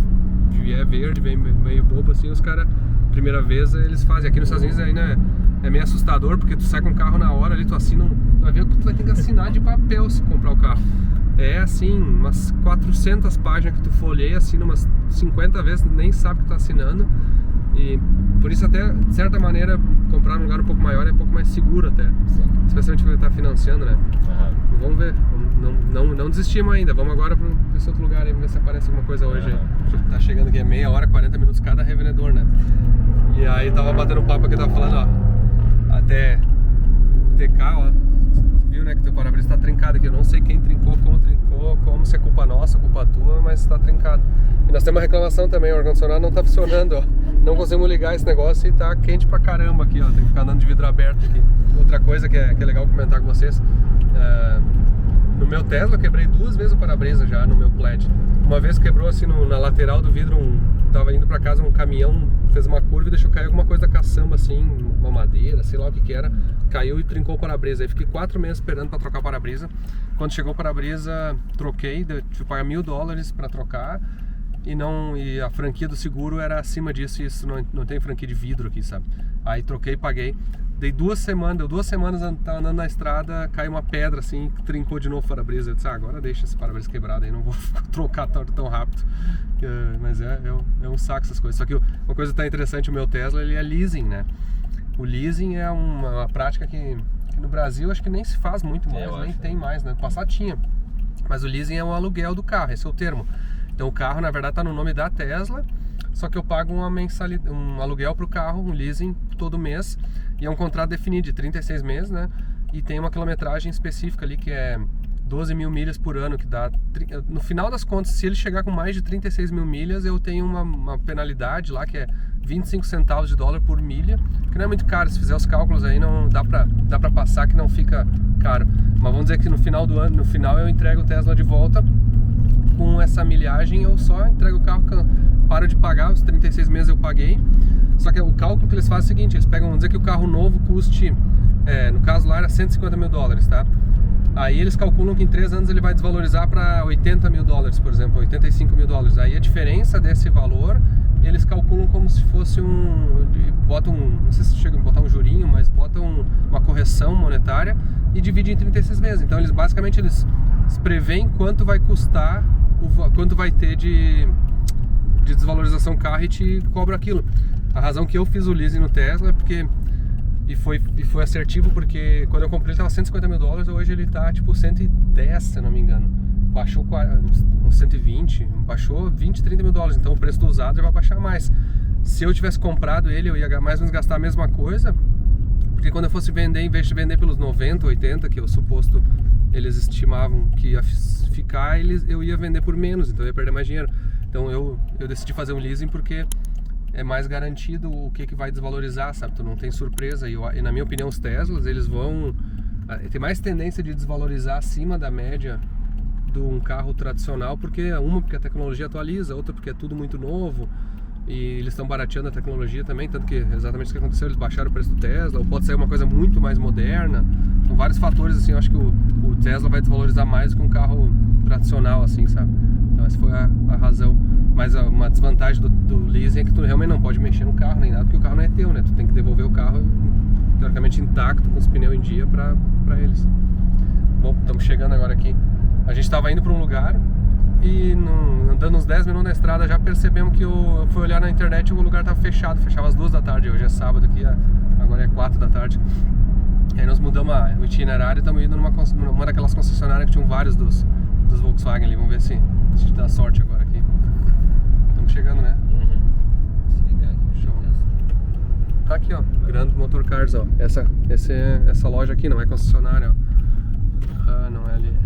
vier verde, vem meio bobo assim, os caras, primeira vez eles fazem. Aqui nos Estados Unidos ainda é meio assustador, porque tu sai com o carro na hora ali, tu assina, tu vai ver que tu vai ter que assinar de papel se comprar o carro. É assim, umas 400 páginas que tu folheia, assina umas 50 vezes, nem sabe que tu tá assinando. E por isso até, de certa maneira, comprar num lugar um pouco maior é um pouco mais seguro até. Sim. Especialmente quando tá financiando, né? Vamos ver, não desistimos ainda, vamos agora pra esse outro lugar aí, vamos ver se aparece alguma coisa hoje. Tá chegando aqui, é meia hora, 40 minutos cada revendedor, né? E aí tava batendo um papo aqui, tava falando, ó, até TK, ó, tu viu, né, que teu para-brisa tá trincado aqui, eu não sei quem trincou, como se é culpa nossa, culpa tua, mas tá trincado. E nós temos uma reclamação também, o ar-condicionado não tá funcionando, ó, não conseguimos ligar esse negócio e tá quente pra caramba aqui, ó, tem que ficar andando de vidro aberto aqui. Outra coisa que é legal comentar com vocês, no meu Tesla eu quebrei 2 vezes o para-brisa já no meu Plaid. Uma vez quebrou assim na lateral do vidro, tava indo pra casa, um caminhão fez uma curva e deixou cair alguma coisa da caçamba assim, uma madeira, sei lá o que era, caiu e trincou o para-brisa. Aí fiquei 4 meses esperando pra trocar o para-brisa. Quando chegou o para-brisa, troquei, tive que pagar $1.000 pra trocar e a franquia do seguro era acima disso, e isso não tem franquia de vidro aqui, sabe? Aí troquei, paguei. Deu 2 semanas andando na estrada, caiu uma pedra assim, trincou de novo o para-brisa. Eu disse, agora deixa esse para-brisa quebrado aí, não vou trocar tão rápido. Mas é um saco essas coisas. Só que uma coisa que tá interessante, o meu Tesla, ele é leasing, né? O leasing é uma prática que no Brasil acho que nem se faz muito mais, nem tem mais, né? No passado tinha. Mas o leasing é um aluguel do carro, esse é o termo. Então o carro na verdade tá no nome da Tesla, só que eu pago um aluguel pro carro, um leasing todo mês. E é um contrato definido de 36 meses, né? E tem uma quilometragem específica ali que é 12 mil milhas por ano, que dá... No final das contas, se ele chegar com mais de 36 mil milhas, eu tenho uma penalidade lá que é 25 centavos de dólar por milha, que não é muito caro. Se fizer os cálculos aí, não dá pra passar, que não fica caro. Mas vamos dizer que no final do ano, eu entrego o Tesla de volta. Com essa milhagem, eu só entrego o carro, paro de pagar, os 36 meses eu paguei. Só que o cálculo que eles fazem é o seguinte, eles pegam, vamos dizer que o carro novo custe, no caso lá era $150 mil, tá? Aí eles calculam que em 3 anos ele vai desvalorizar para $80 mil, por exemplo, $85 mil. Aí a diferença desse valor, eles calculam como se fosse não sei se chegam a botar um jurinho, mas botam uma correção monetária e dividem em 36 vezes. Então eles basicamente preveem quanto vai custar, quanto vai ter de desvalorização carro e te cobra aquilo. A razão que eu fiz o leasing no Tesla é porque E foi assertivo porque quando eu comprei ele tava $150 mil, hoje ele tá tipo 110, se não me engano. Baixou uns 120, baixou 20, $30 mil, então o preço do usado já vai baixar mais. Se eu tivesse comprado ele, eu ia mais ou menos gastar a mesma coisa, porque quando eu fosse vender, em vez de vender pelos 90, 80, que o suposto eles estimavam que ia ficar, eu ia vender por menos, então eu ia perder mais dinheiro. Então eu decidi fazer um leasing porque é mais garantido o que vai desvalorizar, sabe? Tu não tem surpresa. E na minha opinião, os Teslas, eles vão... Tem mais tendência de desvalorizar acima da média de um carro tradicional, porque a tecnologia atualiza, outra porque é tudo muito novo. E eles estão barateando a tecnologia também, tanto que exatamente o que aconteceu, eles baixaram o preço do Tesla, ou pode sair uma coisa muito mais moderna. São vários fatores, assim, eu acho que o Tesla vai desvalorizar mais do que um carro tradicional, assim, sabe? Então essa foi a razão. Mas uma desvantagem do leasing é que tu realmente não pode mexer no carro nem nada, porque o carro não é teu, né? Tu tem que devolver o carro teoricamente intacto, com os pneus em dia pra eles. Bom, estamos chegando agora aqui. A gente estava indo para um lugar e andando uns 10 minutos na estrada já percebemos que eu fui olhar na internet e o lugar estava fechado, fechava às 2 da tarde, hoje é sábado aqui, agora é 4 da tarde. Aí nós mudamos o itinerário e estamos indo numa daquelas concessionárias que tinham vários dos Volkswagen ali, vamos ver se a gente dá sorte agora aqui. Estamos chegando, né? Show. Aqui, ó, Grand Motor Cars, ó. Essa loja aqui não é concessionária, ó. Ah, não é ali.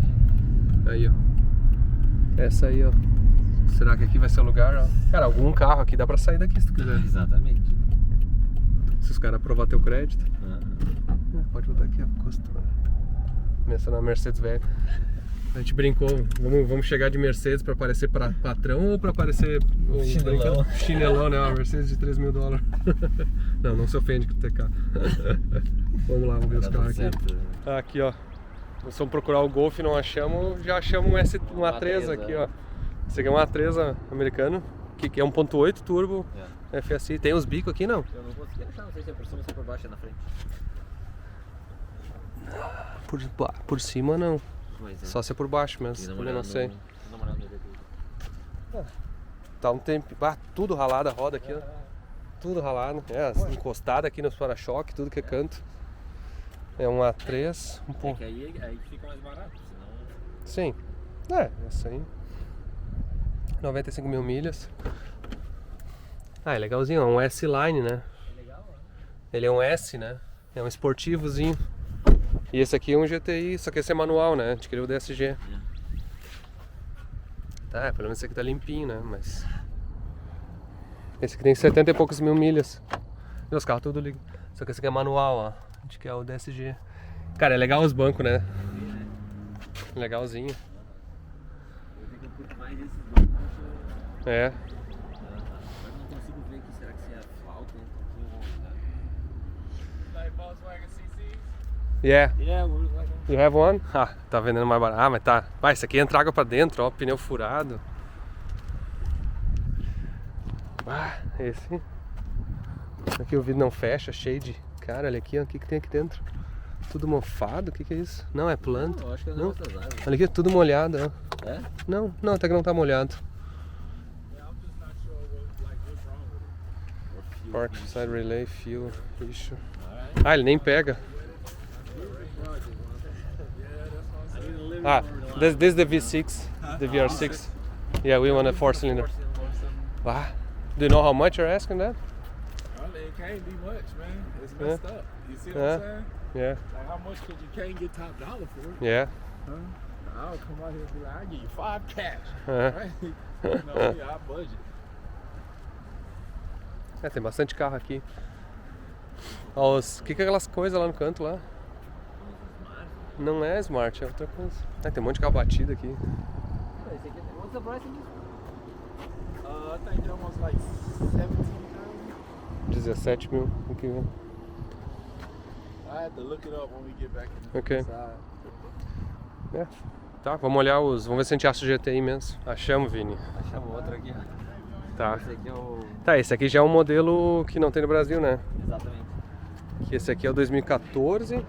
Aí, ó. Essa aí, ó. Será que aqui vai ser o lugar, ó? Cara, algum carro aqui dá pra sair daqui se tu quiser. Exatamente. Se os caras aprovar teu crédito. Pode botar aqui, ó. Custo. Começando a Mercedes velha. A gente brincou, vamos chegar de Mercedes pra parecer patrão ou pra parecer chinelão, né? Uma Mercedes de $3 mil. Não se ofende com o TK. Vamos lá, vamos ver os carros aqui. Aqui, ó. Nós vamos procurar o Golf, não achamos, já achamos um A3 aqui, ó. Esse aqui é um A3 americano, que é 1.8 turbo, FSI. Tem os bicos aqui, não? Eu não consegui achar, não sei se é por cima ou se é por baixo, é na frente. Por cima não. Mas Só se é por baixo mesmo, também não sei. Tá um tempo. Tudo ralado a roda aqui, ó. Tudo ralado. Encostado aqui nos para-choque, tudo que é canto. É um A3. É que aí fica mais barato, senão... Sim. Essa aí. 95 mil milhas. É legalzinho, é um S-Line, né? É legal, né? Ele é um S, né? É um esportivozinho. E esse aqui é um GTI, só que esse é manual, né? A gente queria o DSG. Tá, pelo menos esse aqui tá limpinho, né? Mas... esse aqui tem 70 e poucos mil milhas. E os carros tudo ligam. Só que esse aqui é manual, ó. A gente quer o DSG. Cara, é legal os bancos, né? Legalzinho. Eu vi que eu curto mais esses bancos. É. Agora eu não consigo ver aqui, será que se é flauta? Like Volkswagen CCs? Yeah. Like... You have one? Tá vendendo mais barato. Mas tá. Vai, esse aqui entra água pra dentro, ó. Pneu furado. Esse. Aqui o vidro não fecha, cheio de... Cara, olha aqui, ó. O que tem aqui dentro? Tudo mofado? O que é isso? Não, é planta. Não, eu acho que é negócio das árvores. Olha aqui, tudo molhado, ó. É? Não, até que não tá molhado. Yeah, I'm just not sure what's wrong with it. Park side relay, fuel, issue. Ele nem pega. This is the V6, the VR6. Yeah, we want a 4-cylinder. Do you know how much you're asking that? Well, it can't be much, man. It's messed up. You see what I'm saying? Yeah. Like how much could you can't get top dollar for it? Yeah. Huh? I'll come out here and be like, I'll give you 5 cash. Uh-huh. Right? You know, yeah, I budget. Tem bastante carro aqui. Ó, o que é aquelas coisas lá no canto lá? Não é Smart, é outra coisa. Tem um monte de carro batido aqui. Esse aqui, what's the price of this? I think that one's like 17,000. 17 mil. Aqui, né? I have to look it up when we get back in the Okay. inside. Tá, vamos olhar os... Vamos ver se a gente acha o GTI mesmo. Achamos, Vini. Achamos outro aqui, ó. Tá. Esse aqui é o... Tá, esse aqui já é um modelo que não tem no Brasil, né? Exatamente. Que esse aqui é o 2014. O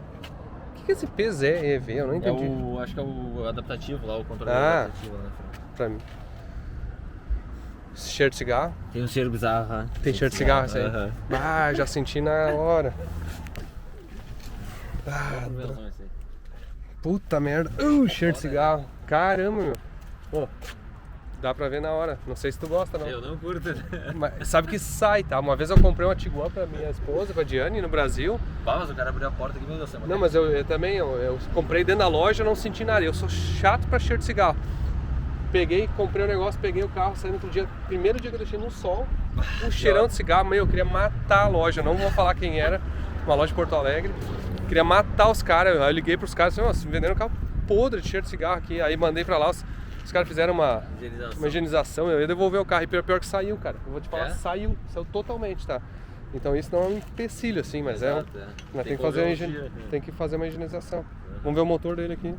que é esse PZEV? Eu não entendi. Acho que é o adaptativo lá, o controle adaptativo lá na frente. Pra mim. Cheiro de cigarro? Tem um cheiro bizarro, Tem cheiro de cigarro esse aí? Aham. Já senti na hora. Ah, Convenção esse aí. puta merda. Cheiro de cigarro. Caramba, meu. Pô, dá pra ver na hora. Não sei se tu gosta, não. Eu não curto. Mas sabe que sai, tá? Uma vez eu comprei uma Tiguan pra minha esposa, pra Diane, no Brasil. Mas o cara abriu a porta aqui, meu Deus do céu. Não, mas eu também, eu comprei dentro da loja, não senti nada. Eu sou chato pra cheiro de cigarro. Peguei, comprei o negócio, peguei o carro, saí no outro dia. Primeiro dia que eu deixei no sol, um cheirão de cigarro, meu, eu queria matar a loja. Não vou falar quem era, uma loja de Porto Alegre. Queria matar os caras. Aí eu liguei pros caras, assim, nossa, venderam um carro podre de cheiro de cigarro aqui. Aí mandei pra lá, os caras fizeram uma higienização. Eu ia devolver o carro e pior que saiu, cara. Eu vou te falar, saiu totalmente, tá? Então isso não é um empecilho, assim, mas Exato, mas tem que fazer uma higienização. Vamos ver o motor dele aqui.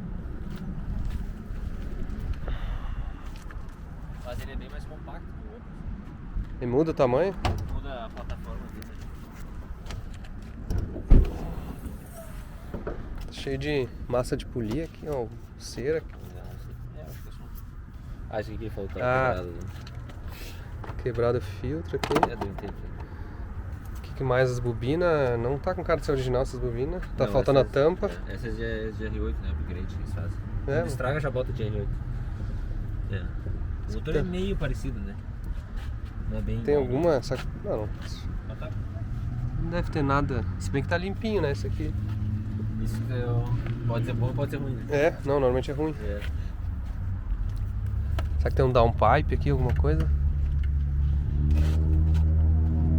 Mas ele é bem mais compacto que o outro. E muda o tamanho? Muda a plataforma dele. Cheio de massa de polir aqui, ó, cera. Acho que é só. Acho que aqui faltou Ah. Quebrado o filtro aqui. É do inteiro. O que mais? As bobinas, não tá com cara de ser original essas bobinas. Tá faltando a tampa. Essa é de R8, né? Upgrade que eles fazem. É. Quando estraga, já bota de R8. É. O motor é meio parecido, né? Não é bem Tem igual. alguma... Não Mas tá. deve ter nada. Se bem que tá limpinho, né, esse aqui. Isso pode ser bom ou pode ser ruim, né? É, não, normalmente é ruim. É. Será que tem um downpipe aqui, alguma coisa?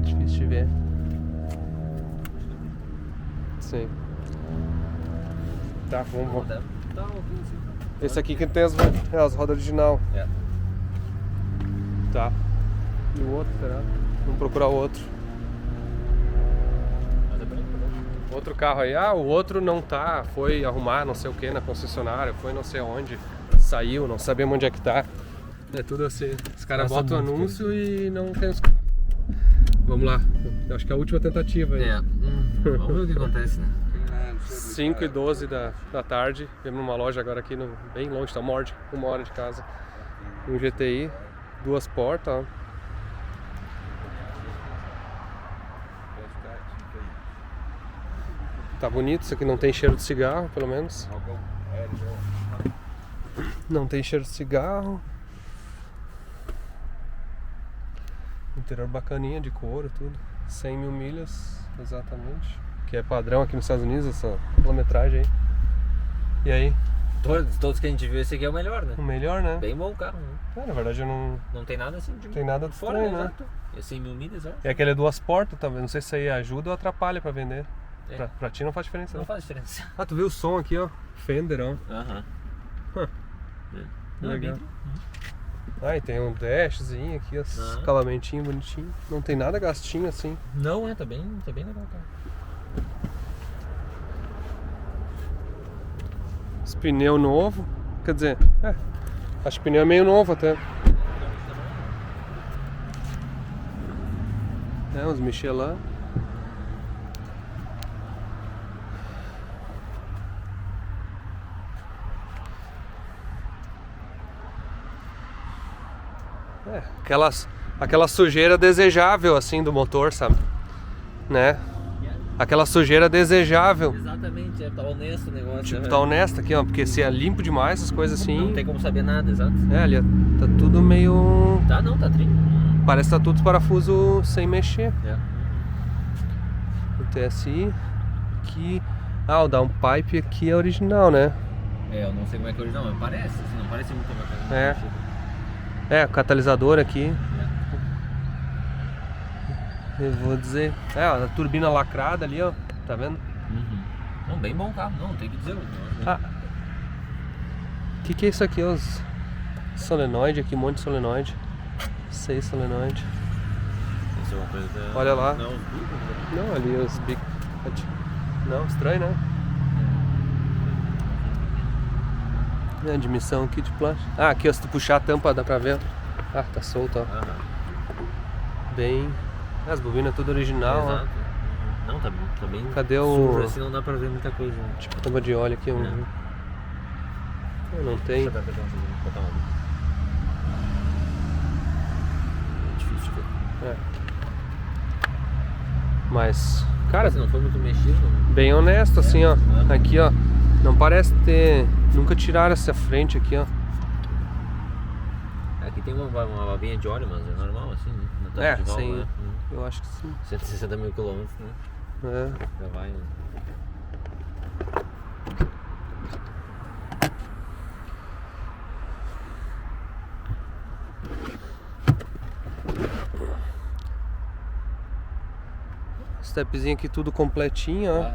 Difícil de ver. Sim. Tá, vamos. Tá um pouquinho assim. Esse aqui que tem as rodas original. É. Tá. E o outro, será? Vamos procurar o outro. Mas é branco, né? Outro carro aí, o outro não tá, foi arrumar não sei o que na concessionária, foi não sei onde, saiu, não sabemos onde é que tá. É tudo assim, os caras botam o anúncio e não tem os carros. Vamos lá, eu acho que é a última tentativa aí. É. Vamos ver o que acontece, né? 5h12 da tarde, viemos numa loja agora aqui, bem longe, tá uma hora de casa. Um GTI, 2 portas, ó. Tá bonito, isso aqui não tem cheiro de cigarro, pelo menos. Não tem cheiro de cigarro. Interior bacaninha, de couro, tudo. 100 mil milhas, exatamente. Que é padrão aqui nos Estados Unidos, essa quilometragem aí. E aí? Todos que a gente viu, esse aqui é o melhor, né? O melhor, né? Bem bom o carro, né? Na verdade eu não... Não tem nada assim de Tem nada de fora, estranho, né? exato. É 100 mil milhas, ó. E aquele é 2 portas, talvez. Não sei se isso aí ajuda ou atrapalha pra vender. É. Pra ti não faz diferença, Não não. faz diferença. Ah, tu viu o som aqui, ó. Fender, ó. Aham. Legal. Ah, e tem um dashzinho aqui, escalamentinho bonitinho. Não tem nada gastinho assim. Não, tá bem legal, cara. Os pneus novos. Quer dizer, acho que o pneu é meio novo até. É, uns Michelin. Aquela sujeira desejável assim do motor, sabe? Né? Aquela sujeira desejável. Exatamente, tá honesto o negócio. Tipo, né? tá honesto aqui, ó, porque se é limpo demais, essas coisas assim. Não tem como saber nada, exato. Ali tá tudo meio. Tá trinco. Parece que tá tudo os parafusos sem mexer. É. O TSI aqui. O downpipe aqui é original, né? Eu não sei como é que é original, mas parece, assim, não parece muito uma coisa. O catalisador aqui. Eu vou dizer. A turbina lacrada ali, ó. Tá vendo? Não, bem bom carro, não, tem que dizer. Que é isso aqui? Os solenoide aqui, um monte de solenoide. 6 solenoide. Isso é uma coisa. Olha lá. Não, os bicos, né? Não, ali os bicos. Não, estranho, né? A admissão aqui de plástico. Aqui, ó, se tu puxar a tampa dá pra ver. Tá solto, ó. Bem. As bobinas tudo original, Exato. Não, tá bem. Cadê sujo, o. assim não dá pra ver muita coisa. Né? Tipo, tampa de óleo aqui. Não tem. Deixa eu botar uma luz. É difícil de ver. Mas Cara, Se não for muito mexido. bem honesto, assim, ó. Aqui, ó. Não parece ter... Nunca tiraram essa frente aqui, ó. Aqui tem uma babinha de óleo, mas é normal, assim, né? Não tá É, de válvula, sim. né? Eu acho que sim. 160 mil quilômetros, né? É. Já vai, né? Stepzinho aqui tudo completinho, ó.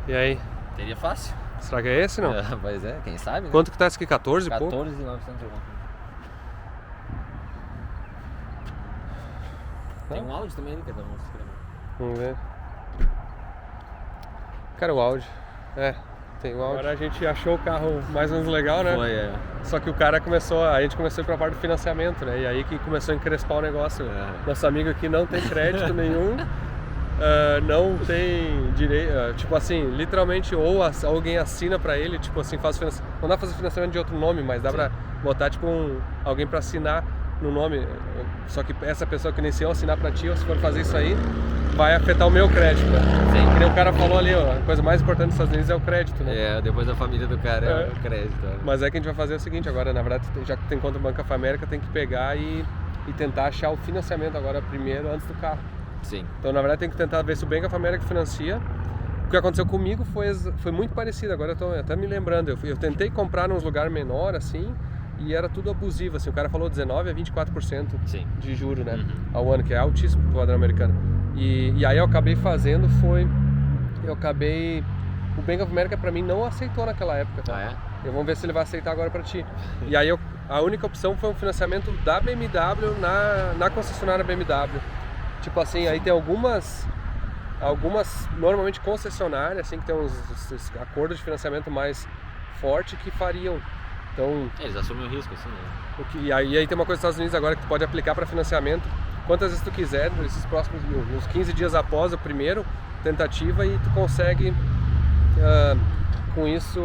E aí? Teria fácil. Será que é esse, não? Pois é, quem sabe, né? Quanto que tá esse aqui? 14 e pouco? 14.900 euros. Tem um áudio também ali que vamos escrever. Vamos ver. Cara, o áudio. É, tem o áudio. Agora a gente achou o carro mais ou menos legal, né? Foi, é. Só que o cara a gente começou a ir pra parte do financiamento, né? E aí que começou a encrespar o negócio. Nosso amigo aqui não tem crédito nenhum, não tem direito, tipo assim, literalmente ou alguém assina pra ele, tipo assim, não dá pra fazer financiamento de outro nome, mas dá pra botar tipo alguém pra assinar no nome, só que essa pessoa que iniciou assinar pra ti, ou se for fazer isso aí, vai afetar o meu crédito, né? Sim. Que nem o cara falou ali, ó, a coisa mais importante dos Estados Unidos é o crédito, né? É, depois da família do cara é o crédito. Né? Mas é que a gente vai fazer o seguinte, agora na verdade, já que tem conta no Banco of America, tem que pegar e tentar achar o financiamento agora primeiro, antes do carro. Sim. Então na verdade tem que tentar ver se o Bank of America financia. O que aconteceu comigo foi muito parecido, agora eu tô até me lembrando, eu tentei comprar num lugar menor assim, e era tudo abusivo, assim, o cara falou 19% a 24% Sim. de juro, né, ao ano, que é altíssimo pro padrão americano. E aí eu acabei fazendo, o Bank of America pra mim não aceitou naquela época, tá? Ah, é? Vamos ver se ele vai aceitar agora pra ti. E aí a única opção foi um financiamento da BMW na concessionária BMW. Tipo assim, aí tem algumas normalmente concessionárias, assim, que tem uns acordos de financiamento mais forte que fariam. Então, Eles assumem o risco, assim, né? e aí tem uma coisa nos Estados Unidos agora que tu pode aplicar para financiamento quantas vezes tu quiser, nesses próximos uns 15 dias após a primeira tentativa, e tu consegue, com isso,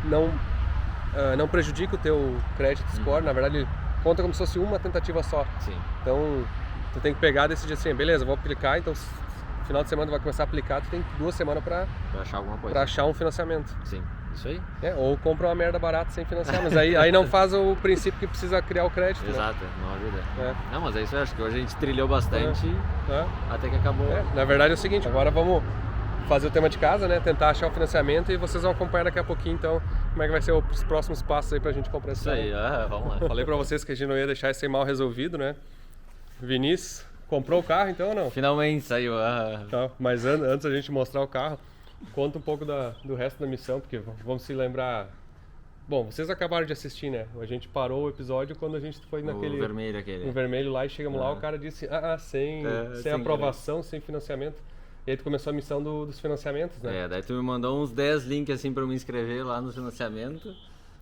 não prejudica o teu credit score, na verdade ele conta como se fosse uma tentativa só. Sim. Então, tu tem que pegar e decidir assim, beleza, vou aplicar, então no final de semana tu vai começar a aplicar, tu tem 2 semanas para achar alguma coisa. Pra achar um financiamento. Sim, isso aí. Ou compra uma merda barata sem financiar, mas aí não faz o princípio que precisa criar o crédito. Exato, não ajuda. É. Não, mas é isso, eu acho que hoje a gente trilhou bastante até que acabou. Na verdade é o seguinte, agora vamos fazer o tema de casa, né? Tentar achar o financiamento, e vocês vão acompanhar daqui a pouquinho, então, como é que vai ser os próximos passos aí pra gente comprar esse Isso aí, vamos lá. Falei pra vocês que a gente não ia deixar isso aí mal resolvido, né? Vinícius, comprou o carro então ou não? Finalmente saiu. Tá, mas antes a gente mostrar o carro, conta um pouco do resto da missão, porque vamos se lembrar. Bom, vocês acabaram de assistir, né? A gente parou o episódio quando a gente foi naquele... vermelho aquele. No vermelho lá, e chegamos lá, o cara disse, sem aprovação, sem financiamento. E aí tu começou a missão dos financiamentos, né? Daí tu me mandou uns 10 links assim pra eu me inscrever lá no financiamento.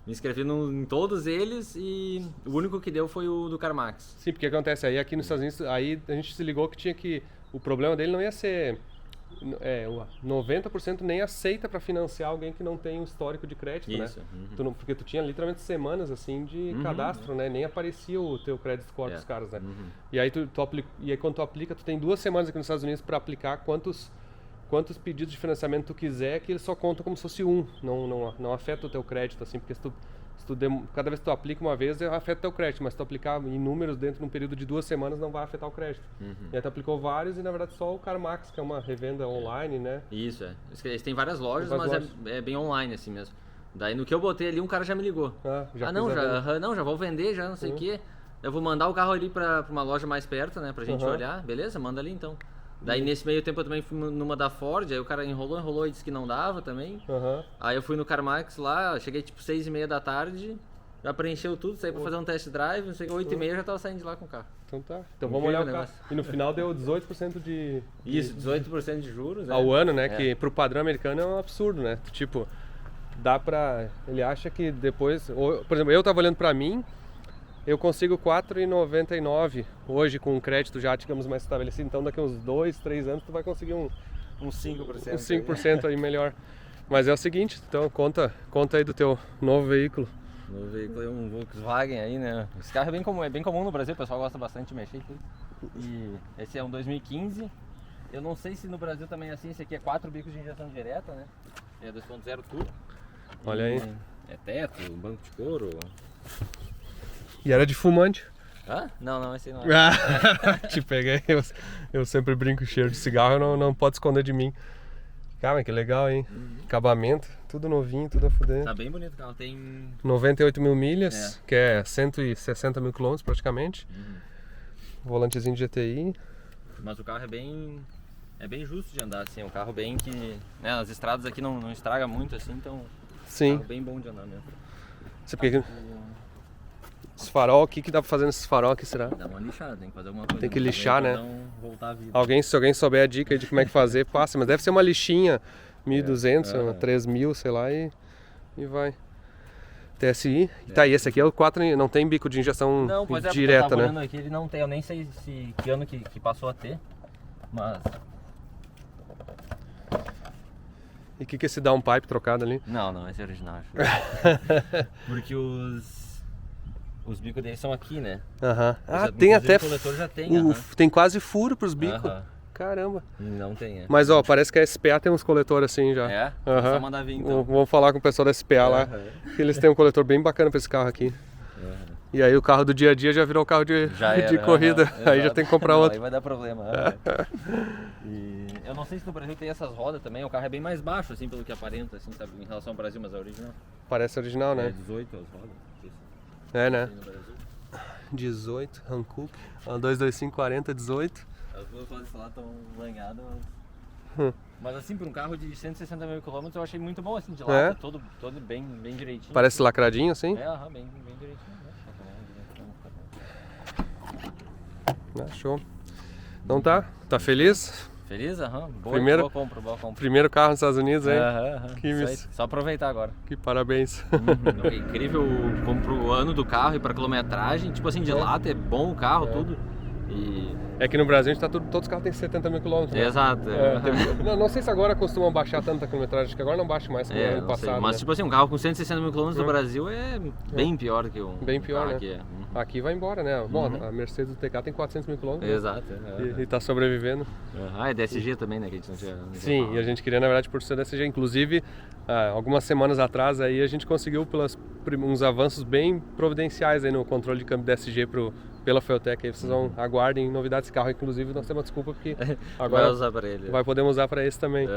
Me inscrevi em todos eles, e o único que deu foi o do CarMax. Sim, porque acontece aí aqui nos Estados Unidos, aí a gente se ligou que o problema dele não ia ser 90% nem aceita para financiar alguém que não tem um histórico de crédito, Isso. né? Porque tu tinha literalmente semanas assim de cadastro, né? Nem aparecia o teu credit score dos caras, né? E aí e aí quando tu aplica, tu tem 2 semanas aqui nos Estados Unidos para aplicar quantos pedidos de financiamento tu quiser, que eles só contam como se fosse não afeta o teu crédito, assim, porque cada vez que tu aplica uma vez, afeta o teu crédito, mas se tu aplicar em números dentro de um período de 2 semanas, não vai afetar o crédito. E aí tu aplicou vários, e na verdade só o CarMax, que é uma revenda online, né? Isso, Eles têm várias lojas, mas é bem online assim mesmo. Daí no que eu botei ali, um cara já me ligou. Já vou vender, já não sei o quê. Eu vou mandar o carro ali pra uma loja mais perto, né, pra gente olhar. Beleza, manda ali então. Daí nesse meio tempo eu também fui numa da Ford, aí o cara enrolou e disse que não dava também. Aí eu fui no CarMax lá, cheguei tipo 6h30 da tarde, já preencheu tudo, saí pra fazer um test drive, não sei o que, 8h30 já tava saindo de lá com o carro. Então tá. Então vamos olhar o carro. E no final deu 18% de... Isso, 18% de juros. Ao ano, né? Que pro padrão americano é um absurdo, né? Tipo, dá pra... Ele acha que depois... Por exemplo, eu tava olhando pra mim, eu consigo 4,99 hoje com um crédito já, digamos, mais estabelecido. Então daqui uns 2, 3 anos tu vai conseguir uns 5%. Uns 5% aí melhor. Mas é o seguinte, então conta aí do teu novo veículo. Meu veículo é um Volkswagen aí, né? Esse carro é bem comum no Brasil, o pessoal gosta bastante de mexer aqui. E esse é um 2015, Eu não sei se no Brasil também é assim, esse aqui é 4 bicos de injeção direta, né? É 2.0 turbo. Olha aí. É teto, banco de couro. E era de fumante. Hã? Não, esse aí não é. Te peguei. Eu sempre brinco, cheiro de cigarro não pode esconder de mim. Cara, que legal, hein? Acabamento, tudo novinho, tudo a fuder. Tá bem bonito o carro, tem... 98 mil milhas, que é 160 mil quilômetros praticamente. Volantezinho de GTI. Mas o carro é bem justo de andar, assim, é um carro bem que... Né, as estradas aqui não estraga muito, assim, então... Sim. É um carro bem bom de andar mesmo. Você porque esse farol, o que dá pra fazer nesses farol aqui, será? Dá uma lixada, tem que fazer alguma coisa. Tem que lixar, né? Voltar a vida. Se alguém souber a dica aí de como é que fazer, passa. Mas deve ser uma lixinha 1.200, 3.000, sei lá, e vai. TSI. Tá, e esse aqui é o 4, não tem bico de injeção não, pois é, direta, eu tava né? olhando aqui, ele não tem, eu nem sei que ano que passou a ter, mas... E o que é esse downpipe trocado ali? Não, esse é original, acho. Porque os bicos deles são aqui, né? Aham. Ah, Inclusive tem até... O coletor já tem, tem quase furo pros bicos. Aham. Caramba. Não tem, Mas ó, parece que a SPA tem uns coletores assim já. É? Aham. Só mandar vir então. Vamos falar com o pessoal da SPA lá, que eles têm um coletor bem bacana pra esse carro aqui. E aí o carro do dia a dia já virou carro de corrida, aí já tem que comprar outro. Aí vai dar problema. E eu não sei se no Brasil tem essas rodas também, o carro é bem mais baixo, assim, pelo que aparenta, assim, sabe, em relação ao Brasil, mas é original. Parece original, né? É 18 as rodas. É, né? Tem no Brasil. 18, Hankook, 225, 40, 18. As duas rodas lá estão lanhadas, mas assim, por um carro de 160 mil km eu achei muito bom, assim, de lata, todo bem direitinho. Parece lacradinho, assim? É, bem direitinho, né? Show. Então tá feliz? Feliz? Aham. Boa compra. Primeiro carro nos Estados Unidos, hein? Que Só aproveitar agora. Que parabéns. É incrível pro ano do carro e pra quilometragem, tipo assim, de lata é bom o carro, tudo. É que no Brasil a gente tá todos os carros têm 70 mil quilômetros. Né? Exato. Não sei se agora costumam baixar tanta quilometragem, acho que agora não baixa mais como ano passado. Mas né? tipo assim, um carro com 160 mil quilômetros no Brasil é bem pior que bem pior, carro né? aqui. Aqui vai embora, né? Bom, a Mercedes do TK tem 400 mil quilômetros. Exato. E tá sobrevivendo. É DSG também, né? Que a gente não tinha. Sim, e a gente queria, na verdade, por ser DSG. Inclusive, algumas semanas atrás aí a gente conseguiu uns avanços bem providenciais aí no controle de câmbio DSG pela Feutec. Aí vocês vão aguardem novidades desse carro. Inclusive, nós temos uma desculpa porque agora vai usar para ele. Vai poder usar para esse também.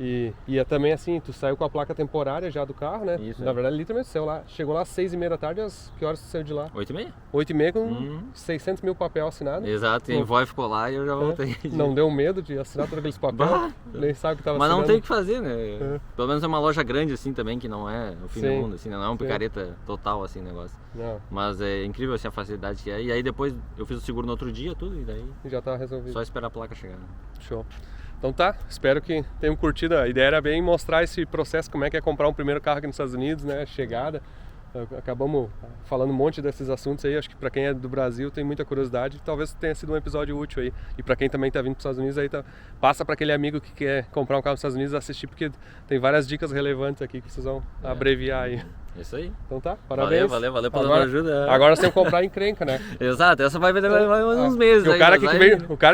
E é também assim, tu saiu com a placa temporária já do carro, né? Isso, na verdade, literalmente chegou lá às 6h30 da tarde, que horas tu saiu de lá? 8h30? 8h30 com 600 mil papel assinado. Exato, e a envoy ficou lá e eu já voltei. Não deu medo de assinar todos aqueles papéis? Nem sabe o que tava Mas assinando. não tem o que fazer, né? Pelo menos é uma loja grande assim também, que não é o fim do mundo, assim, não é uma picareta total assim o negócio. Não. Mas é incrível assim, a facilidade que é. E aí depois eu fiz o seguro no outro dia, tudo, e daí já tá resolvido. Só esperar a placa chegar. Show. Então tá, espero que tenham curtido. A ideia era bem mostrar esse processo, como é que é comprar um primeiro carro aqui nos Estados Unidos, né? Chegada. Acabamos falando um monte desses assuntos aí, acho que para quem é do Brasil tem muita curiosidade, talvez tenha sido um episódio útil aí. E para quem também tá vindo para os Estados Unidos aí, passa para aquele amigo que quer comprar um carro nos Estados Unidos assistir, porque tem várias dicas relevantes aqui que vocês vão abreviar aí. Isso aí. Então tá, parabéns. Valeu pela ajuda. Agora você tem que comprar encrenca, né? Exato, essa vai vender uns meses aí. O cara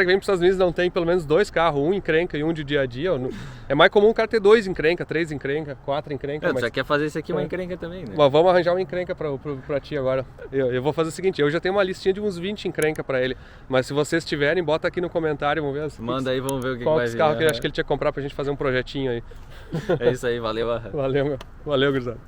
que vem para os Estados Unidos não tem pelo menos 2 carros, um encrenca e um de dia a dia. É mais comum o cara ter 2 encrenca, 3 encrenca, 4 encrenca. Mas já quer fazer isso aqui uma encrenca também, né? Mas vamos arranjar uma encrenca pra ti agora. Eu vou fazer o seguinte, eu já tenho uma listinha de uns 20 encrenca pra ele. Mas se vocês tiverem, bota aqui no comentário, vamos ver. Manda aí, vamos ver o que qual vai vir. Qual carro que eu acho que ele tinha que comprar pra gente fazer um projetinho aí. É isso aí, valeu. Valeu, gurizada.